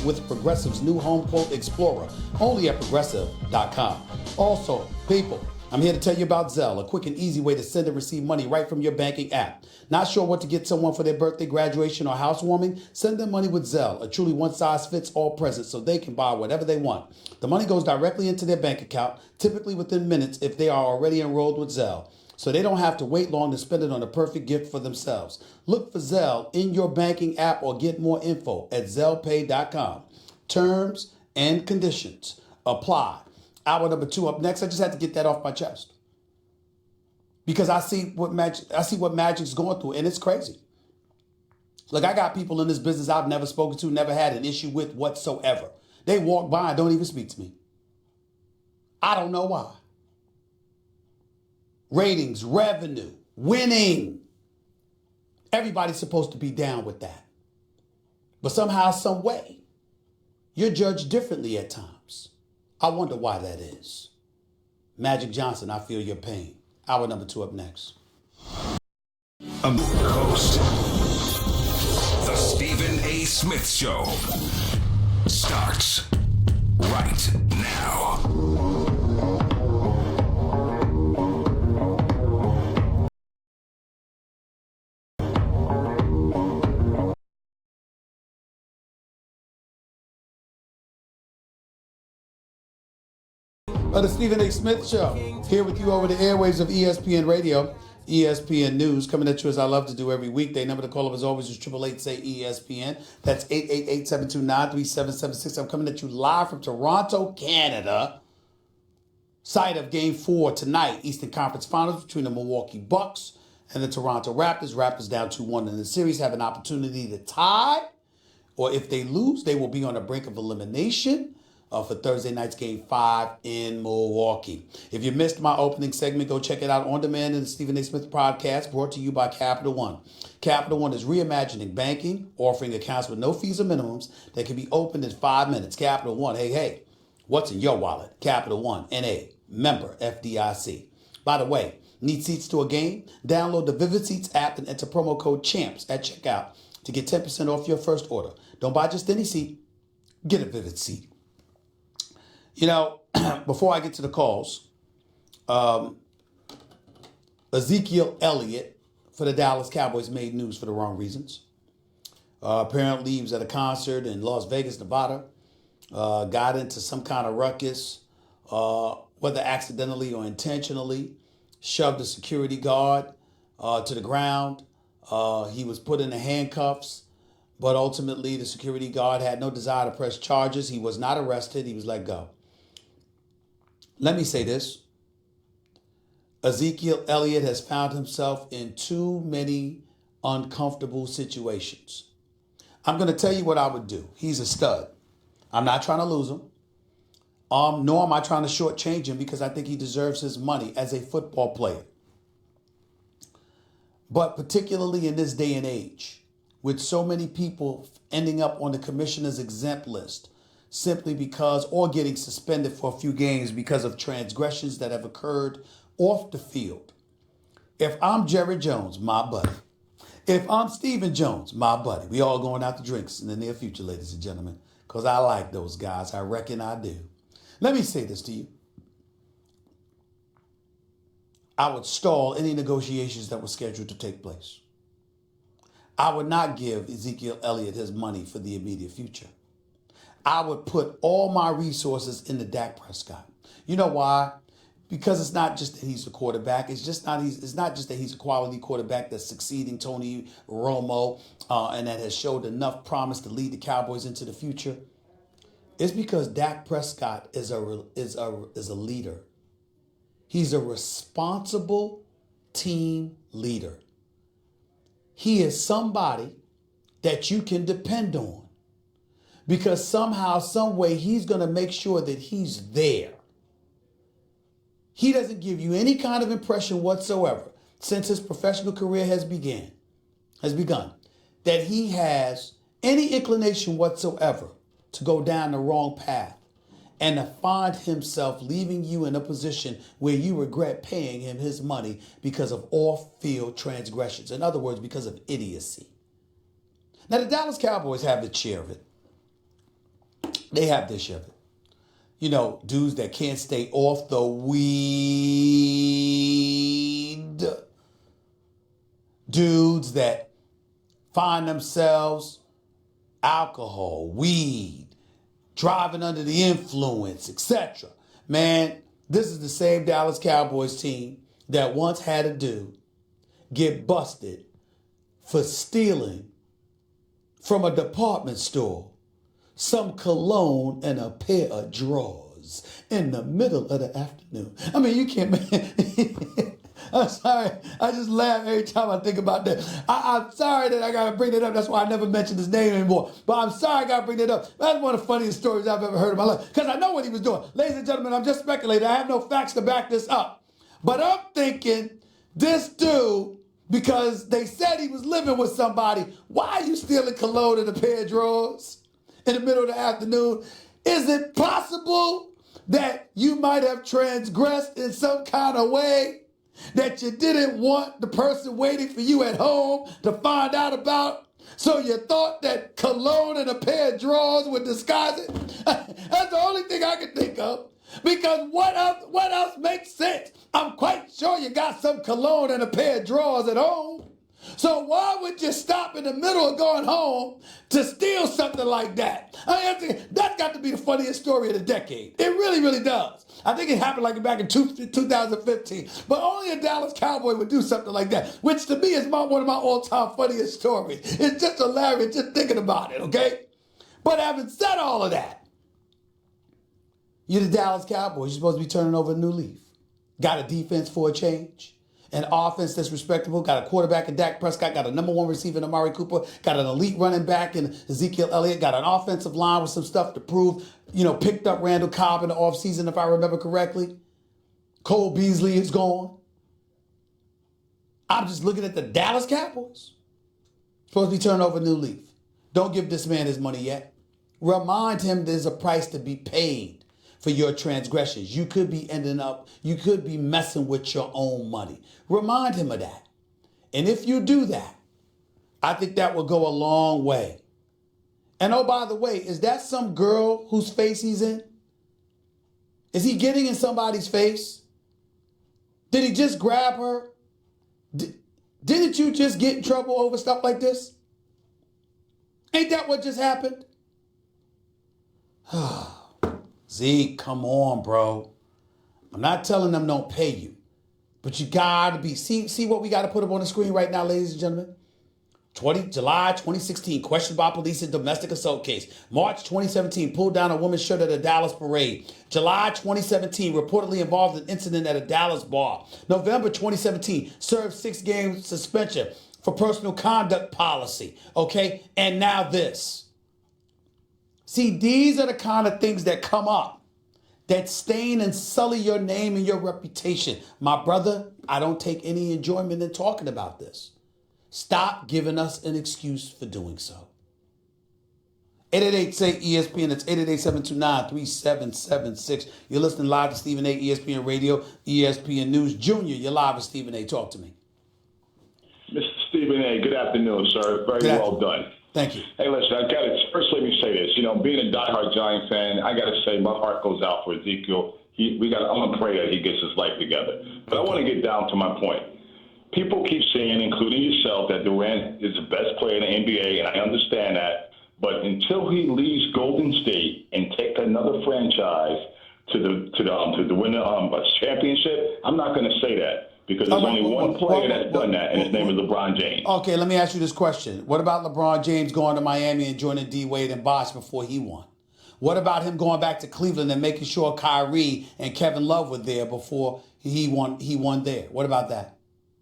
with Progressive's new Home Quote Explorer, only at Progressive.com. Also, people, I'm here to tell you about Zelle, a quick and easy way to send and receive money right from your banking app. Not sure what to get someone for their birthday, graduation, or housewarming? Send them money with Zelle, a truly one-size-fits-all present so they can buy whatever they want. The money goes directly into their bank account, typically within minutes if they are already enrolled with Zelle, so they don't have to wait long to spend it on a perfect gift for themselves. Look for Zelle in your banking app or get more info at ZellePay.com. Terms and conditions apply. Hour number 2 up next. I just had to get that off my chest because I see what Magic's going through, and it's crazy. Look, I got people in this business I've never spoken to, never had an issue with whatsoever. They walk by and don't even speak to me. I don't know why. Ratings, revenue, winning. Everybody's supposed to be down with that. But somehow, some way, you're judged differently at times. I wonder why that is. Magic Johnson, I feel your pain. Hour number 2 up next. I'm your host. The Stephen A. Smith Show starts right now. The Stephen A. Smith Show, here with you over the airwaves of ESPN Radio, ESPN News, coming at you as I love to do every weekday. Number to call up as always is 888-SAY-ESPN. That's 888-729-3776. I'm coming at you live from Toronto, Canada, site of Game 4 tonight, Eastern Conference Finals between the Milwaukee Bucks and the Toronto Raptors. Raptors down 2-1 in the series, have an opportunity to tie, or if they lose, they will be on the brink of elimination for Thursday night's Game 5 in Milwaukee. If you missed my opening segment, go check it out on demand in the Stephen A. Smith podcast, brought to you by Capital One. Capital One is reimagining banking, offering accounts with no fees or minimums that can be opened in 5 minutes. Capital One, hey, what's in your wallet? Capital One, N.A., member FDIC. By the way, need seats to a game? Download the Vivid Seats app and enter promo code CHAMPS at checkout to get 10% off your first order. Don't buy just any seat. Get a Vivid Seat. You know, before I get to the calls, Ezekiel Elliott for the Dallas Cowboys made news for the wrong reasons. Apparently he was at a concert in Las Vegas, Nevada, got into some kind of ruckus, whether accidentally or intentionally, shoved a security guard to the ground. He was put in the handcuffs, but ultimately the security guard had no desire to press charges. He was not arrested. He was let go. Let me say this. Ezekiel Elliott has found himself in too many uncomfortable situations. I'm going to tell you what I would do. He's a stud. I'm not trying to lose him. Nor am I trying to shortchange him because I think he deserves his money as a football player. But particularly in this day and age, with so many people ending up on the commissioner's exempt list simply because, or getting suspended for a few games because of transgressions that have occurred off the field. If I'm Jerry Jones, my buddy. If I'm Stephen Jones, my buddy. We all going out to drinks in the near future, ladies and gentlemen, because I like those guys. I reckon I do. Let me say this to you. I would stall any negotiations that were scheduled to take place. I would not give Ezekiel Elliott his money for the immediate future. I would put all my resources into Dak Prescott. You know why? Because it's not just that he's a quarterback. It's not just that he's a quality quarterback that's succeeding Tony Romo and that has showed enough promise to lead the Cowboys into the future. It's because Dak Prescott is a leader. He's a responsible team leader. He is somebody that you can depend on because somehow, some way, he's going to make sure that he's there. He doesn't give you any kind of impression whatsoever since his professional career has begun that he has any inclination whatsoever to go down the wrong path and to find himself leaving you in a position where you regret paying him his money because of off-field transgressions. In other words, because of idiocy. Now, the Dallas Cowboys have their share of it. They have their share of it. You know, dudes that can't stay off the weed. Dudes that find themselves alcohol, weed, driving under the influence, etc. Man, this is the same Dallas Cowboys team that once had a dude get busted for stealing from a department store some cologne and a pair of drawers in the middle of the afternoon. I mean, you can't, man. I'm sorry. I just laugh every time I think about that. I'm sorry that I got to bring that up. That's why I never mention his name anymore. But I'm sorry I got to bring that up. That's one of the funniest stories I've ever heard in my life. Because I know what he was doing. Ladies and gentlemen, I'm just speculating. I have no facts to back this up. But I'm thinking, this dude, because they said he was living with somebody, why are you stealing cologne and a pair of drawers in the middle of the afternoon? Is it possible that you might have transgressed in some kind of way that you didn't want the person waiting for you at home to find out about? So you thought that cologne and a pair of drawers would disguise it? That's the only thing I can think of. Because what else makes sense? I'm quite sure you got some cologne and a pair of drawers at home. So why would you stop in the middle of going home to steal something like that? I mean, that's got to be the funniest story of the decade. It really, really does. I think it happened like back in 2015. But only a Dallas Cowboy would do something like that, which to me is one of my all-time funniest stories. It's just hilarious just thinking about it, okay? But having said all of that, you're the Dallas Cowboys. You're supposed to be turning over a new leaf. Got a defense for a change. An offense that's respectable, got a quarterback in Dak Prescott, got a number one receiver in Amari Cooper, got an elite running back in Ezekiel Elliott, got an offensive line with some stuff to prove, picked up Randall Cobb in the offseason, if I remember correctly. Cole Beasley is gone. I'm just looking at the Dallas Cowboys. Supposed to be turning over a new leaf. Don't give this man his money yet. Remind him there's a price to be paid for your transgressions. You could be messing with your own money. Remind him of that. And if you do that, I think that will go a long way. And oh, by the way, is that some girl whose face he's in? Is he getting in somebody's face? Did he just grab her? Didn't you just get in trouble over stuff like this? Ain't that what just happened? Zeke, come on, bro. I'm not telling them don't pay you, but you gotta be, see what we gotta put up on the screen right now, ladies and gentlemen? July 2016, questioned by police in domestic assault case. March 2017, pulled down a woman's shirt at a Dallas parade. July 2017, reportedly involved in an incident at a Dallas bar. November 2017, served 6-game suspension for personal conduct policy, okay? And now this. See, these are the kind of things that come up that stain and sully your name and your reputation. My brother, I don't take any enjoyment in talking about this. Stop giving us an excuse for doing so. 888-SAY-ESPN. It's 888-729-3776. You're listening live to Stephen A. ESPN Radio, ESPN News. Junior, you're live with Stephen A. Talk to me. Mr. Stephen A., good afternoon, sir. Very well done. Thank you. Hey, listen, I've got to first let me say this. You know, being a diehard Giant fan, I got to say my heart goes out for Ezekiel. I'm gonna pray that he gets his life together. But I want to get down to my point. People keep saying, including yourself, that Durant is the best player in the NBA, and I understand that. But until he leaves Golden State and take another franchise to win a championship, I'm not going to say that. Because there's only one player that's done that, and his name is LeBron James. Okay, let me ask you this question. What about LeBron James going to Miami and joining D-Wade and Bosh before he won? What about him going back to Cleveland and making sure Kyrie and Kevin Love were there before he won there? What about that?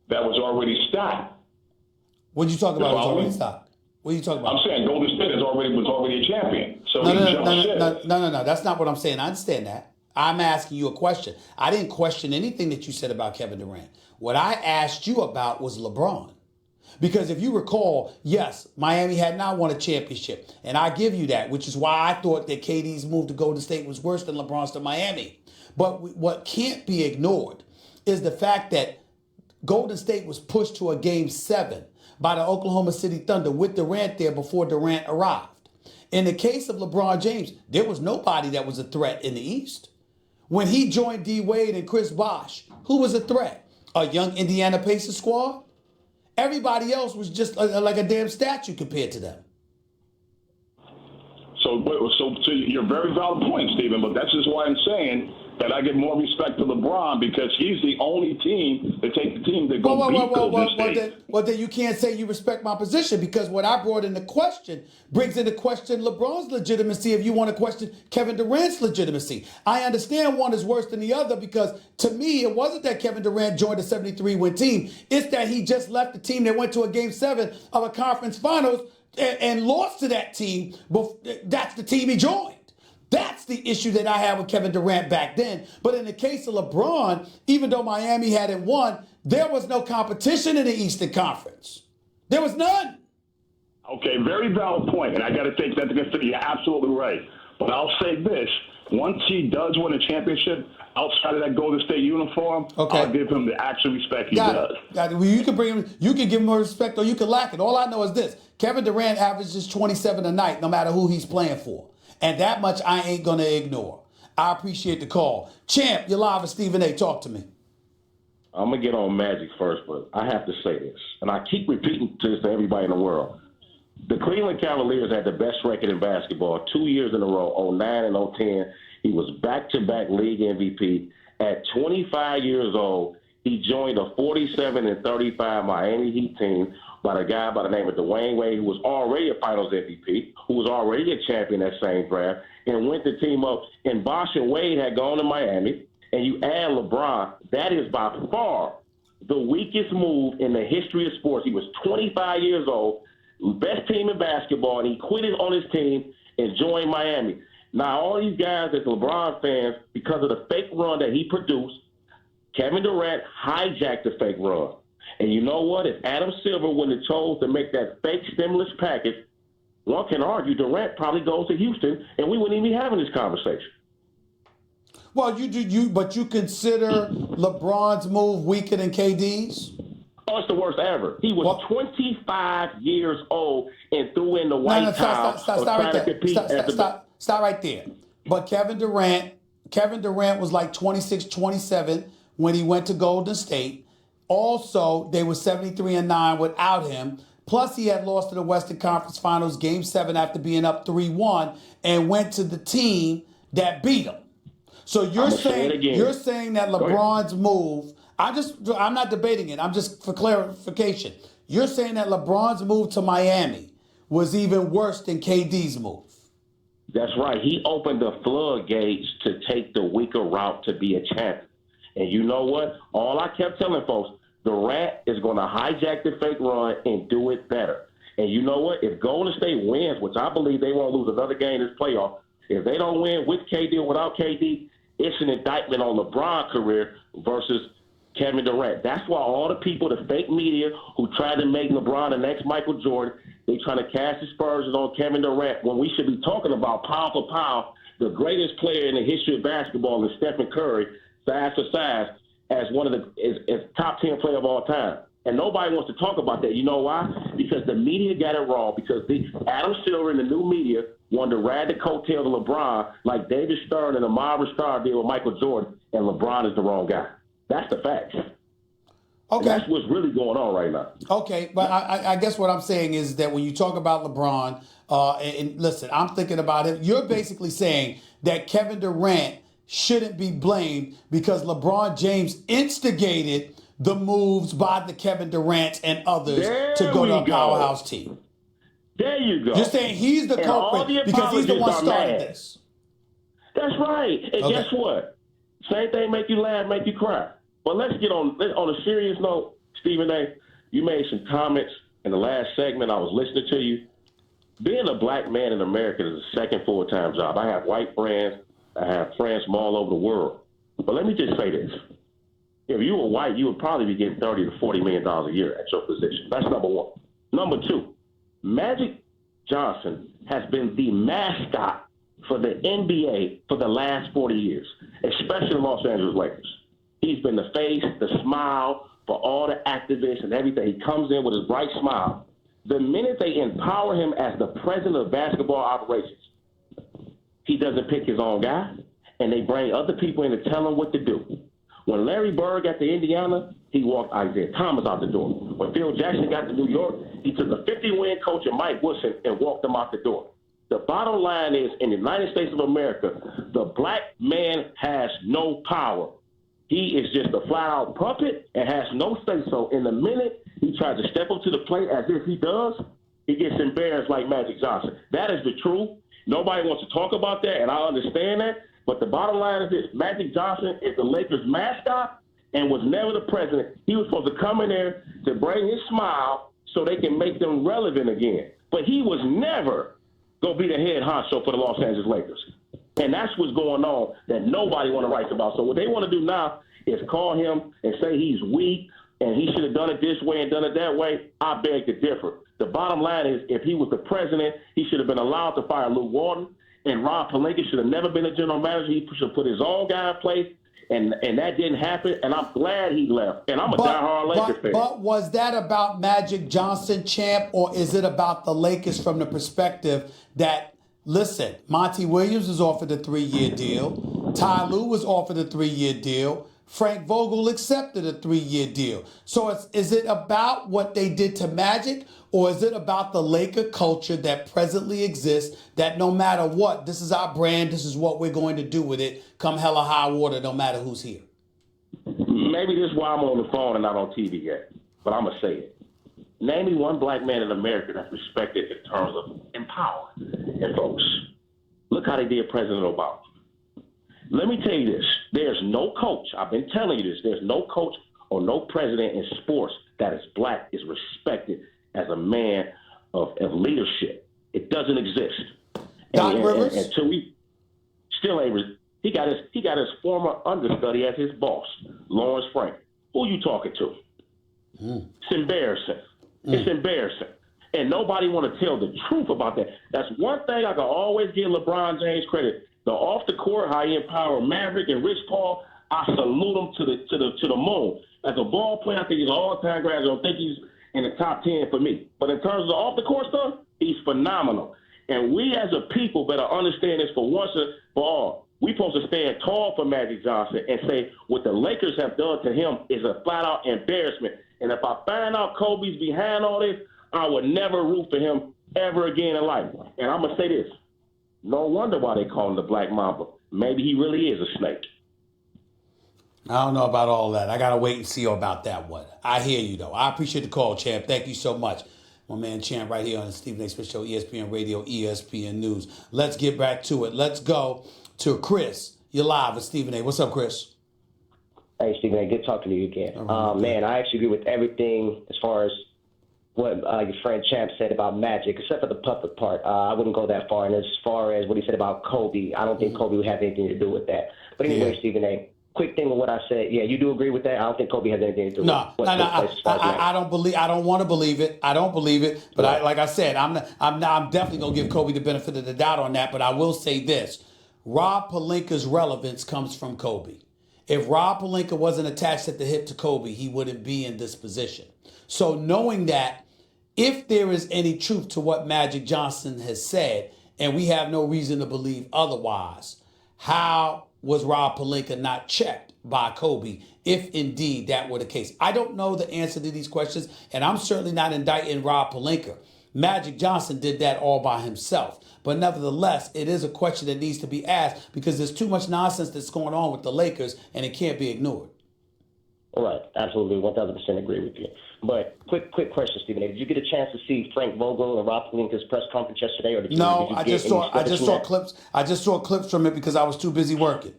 That was already stocked. What did you talk about was already stocked? What are you talking about? I'm saying Golden State was already a champion. So No. That's not what I'm saying. I understand that. I'm asking you a question. I didn't question anything that you said about Kevin Durant. What I asked you about was LeBron. Because if you recall, yes, Miami had not won a championship. And I give you that, which is why I thought that KD's move to Golden State was worse than LeBron's to Miami. But what can't be ignored is the fact that Golden State was pushed to a Game 7 by the Oklahoma City Thunder with Durant there before Durant arrived. In the case of LeBron James, there was nobody that was a threat in the East. When he joined D-Wade and Chris Bosh, who was a threat? A young Indiana Pacers squad? Everybody else was just like a damn statue compared to them. So you're very valid point, Stephen, but that's just why I'm saying that I give more respect to LeBron because he's the only team that take the team that go beat Golden State. Well, then you can't say you respect my position because what I brought into question brings into question LeBron's legitimacy if you want to question Kevin Durant's legitimacy. I understand one is worse than the other because to me, it wasn't that Kevin Durant joined a 73-win team. It's that he just left the team that went to a Game 7 of a conference finals and lost to that team. That's the team he joined. That's the issue that I had with Kevin Durant back then. But in the case of LeBron, even though Miami hadn't won, there was no competition in the Eastern Conference. There was none. Okay, very valid point, and I got to take that to consider. You're absolutely right. But I'll say this. Once he does win a championship outside of that Golden State uniform, okay, I'll give him the actual respect he does. Got it. Well, you can bring him, you can give him more respect or you can lack it. All I know is this. Kevin Durant averages 27 a night no matter who he's playing for. And that much I ain't going to ignore. I appreciate the call. Champ, you're live with Stephen A. Talk to me. I'm going to get on Magic first, but I have to say this. And I keep repeating this to everybody in the world. The Cleveland Cavaliers had the best record in basketball 2 years in a row, 09 and 010. He was back-to-back league MVP. At 25 years old, he joined a 47-35 Miami Heat team by a guy by the name of Dwayne Wade, who was already a Finals MVP, who was already a champion that same draft, and went the team up. And Bosh and Wade had gone to Miami, and you add LeBron. That is by far the weakest move in the history of sports. He was 25 years old, best team in basketball, and he quit it on his team and joined Miami. Now, all these guys that's LeBron fans, because of the fake run that he produced, Kevin Durant hijacked the fake run. And you know what? If Adam Silver wouldn't have chose to make that fake stimulus package, one can argue Durant probably goes to Houston, and we wouldn't even be having this conversation. Well, but you consider LeBron's move weaker than KD's? Oh, it's the worst ever. He was 25 years old and threw in the white towel. Stop right there. But Kevin Durant was like 26, 27 when he went to Golden State. Also, they were 73-9 without him. Plus, he had lost to the Western Conference Finals Game 7 after being up 3-1 and went to the team that beat him. So you're saying that LeBron's move, I'm not debating it. I'm just for clarification. You're saying that LeBron's move to Miami was even worse than KD's move. That's right. He opened the floodgates to take the weaker route to be a champion. And you know what? All I kept telling folks, Durant is going to hijack the fake run and do it better. And you know what? If Golden State wins, which I believe they won't lose another game this playoff, if they don't win with KD or without KD, it's an indictment on LeBron's career versus Kevin Durant. That's why all the people, the fake media who tried to make LeBron the next Michael Jordan, they trying to cast aspersions on Kevin Durant when we should be talking about pound for pound, the greatest player in the history of basketball is Stephen Curry, size for size, as one of the as top 10 player of all time. And nobody wants to talk about that. You know why? Because the media got it wrong. Because Adam Silver and the new media wanted to ride the coattail of LeBron like David Stern and Amara Starr did with Michael Jordan, and LeBron is the wrong guy. That's the facts. Okay. And that's what's really going on right now. Okay, but I guess what I'm saying is that when you talk about LeBron, and listen, I'm thinking about it. You're basically saying that Kevin Durant shouldn't be blamed because LeBron James instigated the moves by the Kevin Durant and others to go to a powerhouse team. There you go. You're saying he's the culprit because he's the one starting this. That's right. And Okay. guess what? Same thing make you laugh, make you cry. But let's get on a serious note, Stephen A. You made some comments in the last segment. I was listening to you. Being a black man in America is a second full-time job. I have white friends. I have friends from all over the world. But let me just say this. If you were white, you would probably be getting $30 to $40 million a year at your position. That's number one. Number two, Magic Johnson has been the mascot for the NBA for the last 40 years, especially the Los Angeles Lakers. He's been the face, the smile for all the activists and everything. He comes in with his bright smile. The minute they empower him as the president of basketball operations, he doesn't pick his own guy, and they bring other people in to tell him what to do. When Larry Bird got to Indiana, he walked Isaiah Thomas out the door. When Phil Jackson got to New York, he took a 50-win coach and Mike Woodson and walked them out the door. The bottom line is, in the United States of America, the black man has no power. He is just a flat-out puppet and has no say-so. In the minute he tries to step up to the plate as if he does, he gets embarrassed like Magic Johnson. That is the truth. Nobody wants to talk about that, and I understand that. But the bottom line is this. Magic Johnson is the Lakers mascot and was never the president. He was supposed to come in there to bring his smile so they can make them relevant again. But he was never going to be the head honcho for the Los Angeles Lakers. And that's what's going on that nobody want to write about. So what they want to do now is call him and say he's weak and he should have done it this way and done it that way. I beg to differ. The bottom line is if he was the president, he should have been allowed to fire Luke Walton. And Rob Pelinka should have never been a general manager. He should have put his own guy in place, and that didn't happen. And I'm glad he left. And I'm a diehard Lakers fan. But was that about Magic Johnson, champ, or is it about the Lakers from the perspective that, listen, Monty Williams was offered a 3-year deal. Ty Lue was offered a 3-year deal. Frank Vogel accepted a 3-year deal. So is it about what they did to Magic, or is it about the Laker culture that presently exists that no matter what, this is our brand, this is what we're going to do with it, come hell or high water, no matter who's here? Maybe this is why I'm on the phone and not on TV yet, but I'm going to say it. Name me one black man in America that's respected in terms of empower. And folks, look how they did President Obama. Let me tell you this. There's no coach, I've been telling you this, there's no coach or no president in sports that is black, is respected as a man of leadership. It doesn't exist. Doc Rivers? Until we still ain't. He got his former understudy as his boss, Lawrence Frank. Who you talking to? It's embarrassing. It's embarrassing. And nobody want to tell the truth about that. That's one thing I can always give LeBron James credit. The off the court, how he empowered Maverick and Rich Paul, I salute him to the moon. As a ball player, I think he's an all-time great. I don't think he's in the top 10 for me. But in terms of the off-the-court stuff, he's phenomenal. And we as a people better understand this for once and for all. We're supposed to stand tall for Magic Johnson and say what the Lakers have done to him is a flat-out embarrassment. And if I find out Kobe's behind all this, I would never root for him ever again in life. And I'm going to say this. No wonder why they call him the Black Mamba. Maybe he really is a snake. I don't know about all that. I got to wait and see about that one. I hear you, though. I appreciate the call, champ. Thank you so much. My man Champ right here on the Stephen A. Smith Show, ESPN Radio, ESPN News. Let's get back to it. Let's go to Chris. You're live with Stephen A. What's up, Chris? Hey, Stephen A., good talking to you again. right, Man, I actually agree with everything as far as what your friend Champ said about Magic, except for the puppet part. I wouldn't go that far. And as far as what he said about Kobe, I don't think Kobe would have anything to do with that. But anyway, Yeah. Stephen A., quick thing with what I said. Yeah, you do agree with that? I don't think Kobe has anything to do No, with no, what no. took place as far as Magic. I don't believe. I don't want to believe it. I don't believe it. But Right. like I said, I'm definitely gonna give Kobe the benefit of the doubt on that. But I will say this: Rob Pelinka's relevance comes from Kobe. If Rob Pelinka wasn't attached at the hip to Kobe, he wouldn't be in this position. So knowing that, if there is any truth to what Magic Johnson has said, and we have no reason to believe otherwise, how was Rob Pelinka not checked by Kobe if indeed that were the case? I don't know the answer to these questions, and I'm certainly not indicting Rob Pelinka. Magic Johnson did that all by himself. But nevertheless, it is a question that needs to be asked because there's too much nonsense that's going on with the Lakers, and it can't be ignored. All right, absolutely, 1,000% agree with you. But quick question, Stephen A. Did you get a chance to see Frank Vogel and Rob Pelinka's press conference yesterday, or did you? No, did you I get just any saw snippets from that? clips. I just saw clips from it because I was too busy working.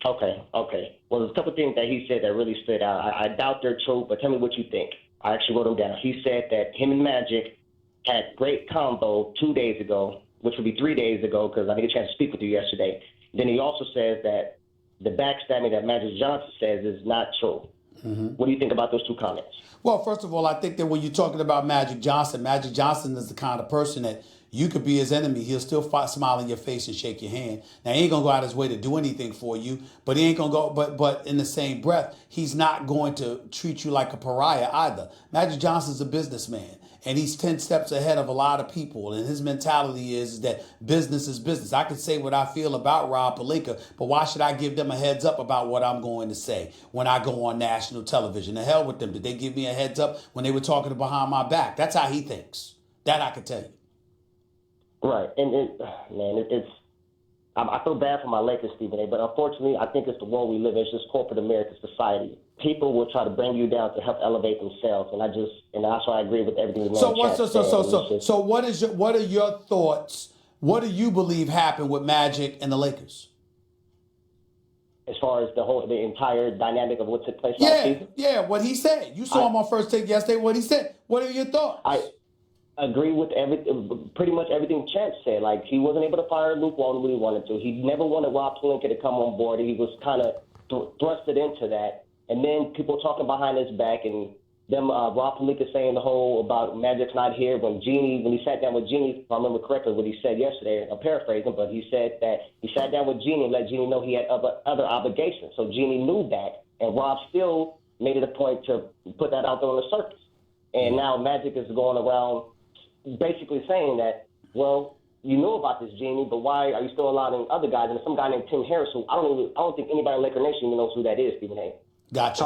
Okay. Well, there's a couple things that he said that really stood out. I doubt they're true, but tell me what you think. I actually wrote them down. He said that him and Magic had great combo 2 days ago, which would be 3 days ago because I didn't get a chance to speak with you yesterday. Then he also says that the backstabbing that Magic Johnson says is not true. What do you think about those two comments? Well, first of all, I think that when you're talking about Magic Johnson is the kind of person that you could be his enemy. He'll still smile in your face and shake your hand. Now, he ain't going to go out his way to do anything for you, but he ain't going to go, but in the same breath, he's not going to treat you like a pariah either. Magic Johnson's a businessman, and he's 10 steps ahead of a lot of people, and his mentality is that business is business. I can say what I feel about Rob Pelinka, but why should I give them a heads up about what I'm going to say when I go on national television? The hell with them. Did they give me a heads up when they were talking behind my back? That's how he thinks. That I can tell you. Right, and I feel bad for my Lakers, Stephen A., but unfortunately, I think it's the world we live in. It's just corporate American society. People will try to bring you down to help elevate themselves, and that's why I agree with everything the man said. So what are your thoughts? What do you believe happened with Magic and the Lakers? As far as the entire dynamic of what took place last season? Yeah, what he said. You saw him on First Take yesterday. What he said. What are your thoughts? I agree with pretty much everything Chance said. Like, he wasn't able to fire Luke Walton when he wanted to. He never wanted Rob Pelinka to come on board. He was kind of thrusted into that. And then people talking behind his back and them Rob Pelinka saying the whole about Magic's not here when he sat down with Jeanie, if I remember correctly what he said yesterday, I'm paraphrasing, but he said that he sat down with Jeanie and let Jeanie know he had other obligations. So Jeanie knew that, and Rob still made it a point to put that out there on the surface. And now Magic is going around basically saying that, well, you knew about this, Jeanie, but why are you still allowing other guys? And there's some guy named Tim Harris, who I don't think anybody in Laker Nation even knows who that is, Stephen A. Gotcha.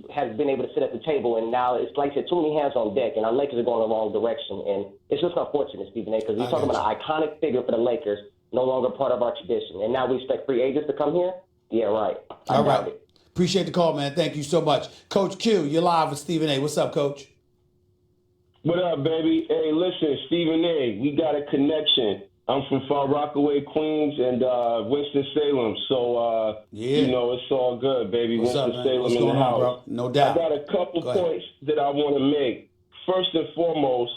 Has been able to sit at the table, and now it's like I said, too many hands on deck, and our Lakers are going the wrong direction. And it's just unfortunate, Stephen A., because we're talking about an iconic figure for the Lakers, no longer part of our tradition. And now we expect free agents to come here? Yeah, right. All right. Appreciate the call, man. Thank you so much. Coach Q, you're live with Stephen A. What's up, Coach? What up, baby? Hey, listen, Stephen A., we got a connection. I'm from Far Rockaway, Queens, and Winston-Salem. So, you know, it's all good, baby. Winston-Salem in the house. Bro? No doubt. I got a couple points that I want to make. First and foremost,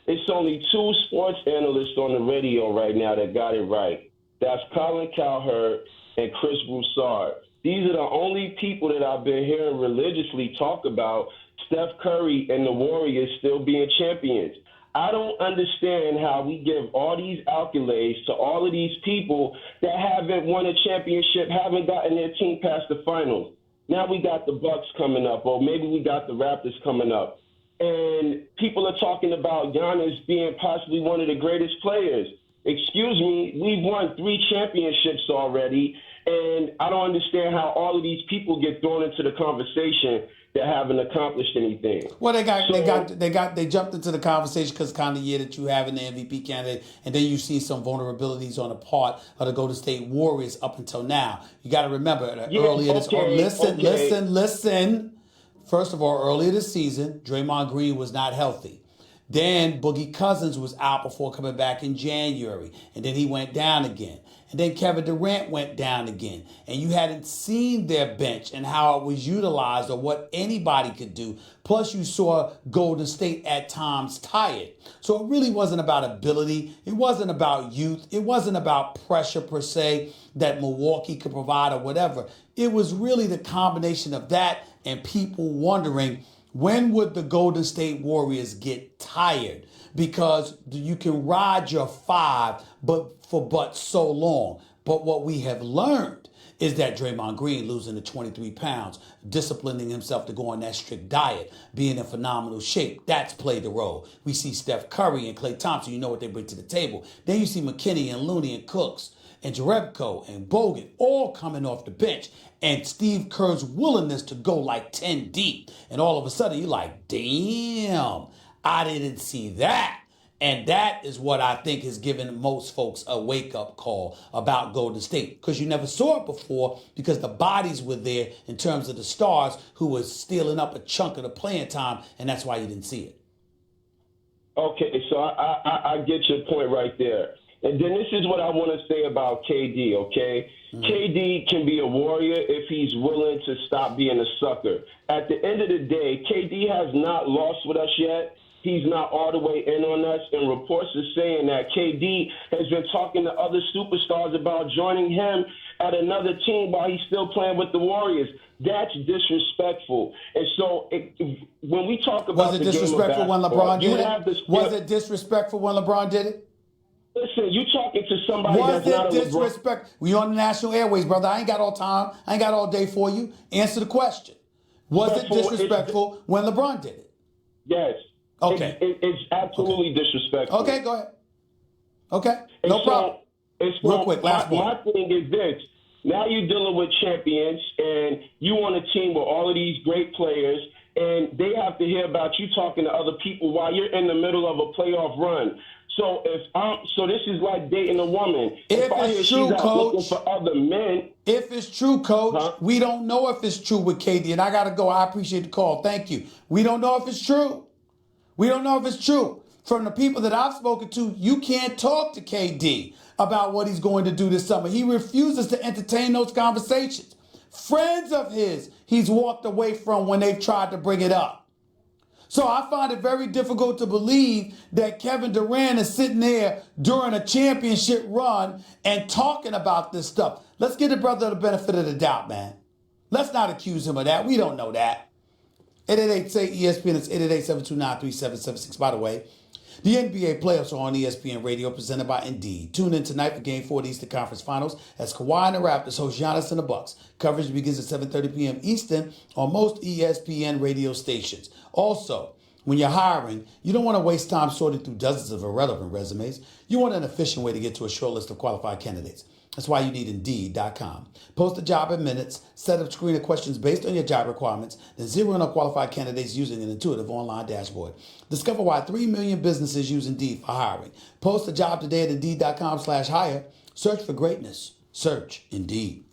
it's only two sports analysts on the radio right now that got it right. That's Colin Cowherd and Chris Broussard. These are the only people that I've been hearing religiously talk about Steph Curry and the Warriors still being champions. I don't understand how we give all these accolades to all of these people that haven't won a championship, haven't gotten their team past the finals. Now we got the Bucks coming up, or maybe we got the Raptors coming up. And people are talking about Giannis being possibly one of the greatest players. Excuse me, we've won 3 championships already, and I don't understand how all of these people get thrown into the conversation that haven't accomplished anything. Well, they jumped into the conversation because kind of the year that you have in the MVP candidate, and then you see some vulnerabilities on the part of the Golden State Warriors up until now. You got to remember listen. First of all, earlier this season, Draymond Green was not healthy. Then Boogie Cousins was out before coming back in January. And then he went down again. And then Kevin Durant went down again. And you hadn't seen their bench and how it was utilized or what anybody could do. Plus you saw Golden State at times tired. So it really wasn't about ability. It wasn't about youth. It wasn't about pressure per se that Milwaukee could provide or whatever. It was really the combination of that and people wondering, when would the Golden State Warriors get tired? Because you can ride your 5 but so long. But what we have learned is that Draymond Green losing the 23 pounds, disciplining himself to go on that strict diet, being in phenomenal shape, that's played the role. We see Steph Curry and Klay Thompson, you know what they bring to the table. Then you see McKinney and Looney and Cooks and Jerebko and Bogut all coming off the bench. And Steve Kerr's willingness to go like 10 deep. And all of a sudden you're like, damn, I didn't see that. And that is what I think has given most folks a wake-up call about Golden State. Because you never saw it before because the bodies were there in terms of the stars who was stealing up a chunk of the playing time. And that's why you didn't see it. Okay, so I get your point right there. And then this is what I want to say about KD, okay? KD can be a warrior if he's willing to stop being a sucker. At the end of the day, KD has not lost with us yet. He's not all the way in on us. And reports are saying that KD has been talking to other superstars about joining him at another team while he's still playing with the Warriors. That's disrespectful. And so when we talk about was it disrespectful when LeBron did it? Was it disrespectful when LeBron did it? Listen, you talking to somebody was that's not a disrespect? We on the national airways, brother. I ain't got all time. I ain't got all day for you. Answer the question. Was it disrespectful when LeBron did it? Yes. Okay. It's absolutely disrespectful. Okay, go ahead. Okay, no problem. Real quick, last one. My thing is this. Now you're dealing with champions, and you on a team with all of these great players, and they have to hear about you talking to other people while you're in the middle of a playoff run. So so this is like dating a woman. If it's true, Coach, looking for other men. If it's true, Coach, we don't know if it's true with KD. And I got to go. I appreciate the call. Thank you. We don't know if it's true. We don't know if it's true. From the people that I've spoken to, you can't talk to KD about what he's going to do this summer. He refuses to entertain those conversations. Friends of his, he's walked away from when they've tried to bring it up. So I find it very difficult to believe that Kevin Durant is sitting there during a championship run and talking about this stuff. Let's give the brother the benefit of the doubt, man. Let's not accuse him of that. We don't know that. 888-SAY-ESPN. It's 888-729-3776. By the way, the NBA playoffs are on ESPN Radio, presented by Indeed. Tune in tonight for Game 4 of the Eastern Conference Finals as Kawhi and the Raptors host Giannis and the Bucks. Coverage begins at 7:30 p.m. Eastern on most ESPN radio stations. Also, when you're hiring, you don't want to waste time sorting through dozens of irrelevant resumes. You want an efficient way to get to a short list of qualified candidates. That's why you need Indeed.com. Post a job in minutes, set up screening questions based on your job requirements, then zero in on qualified candidates using an intuitive online dashboard. Discover why 3 million businesses use Indeed for hiring. Post a job today at Indeed.com/hire. Search for greatness. Search Indeed.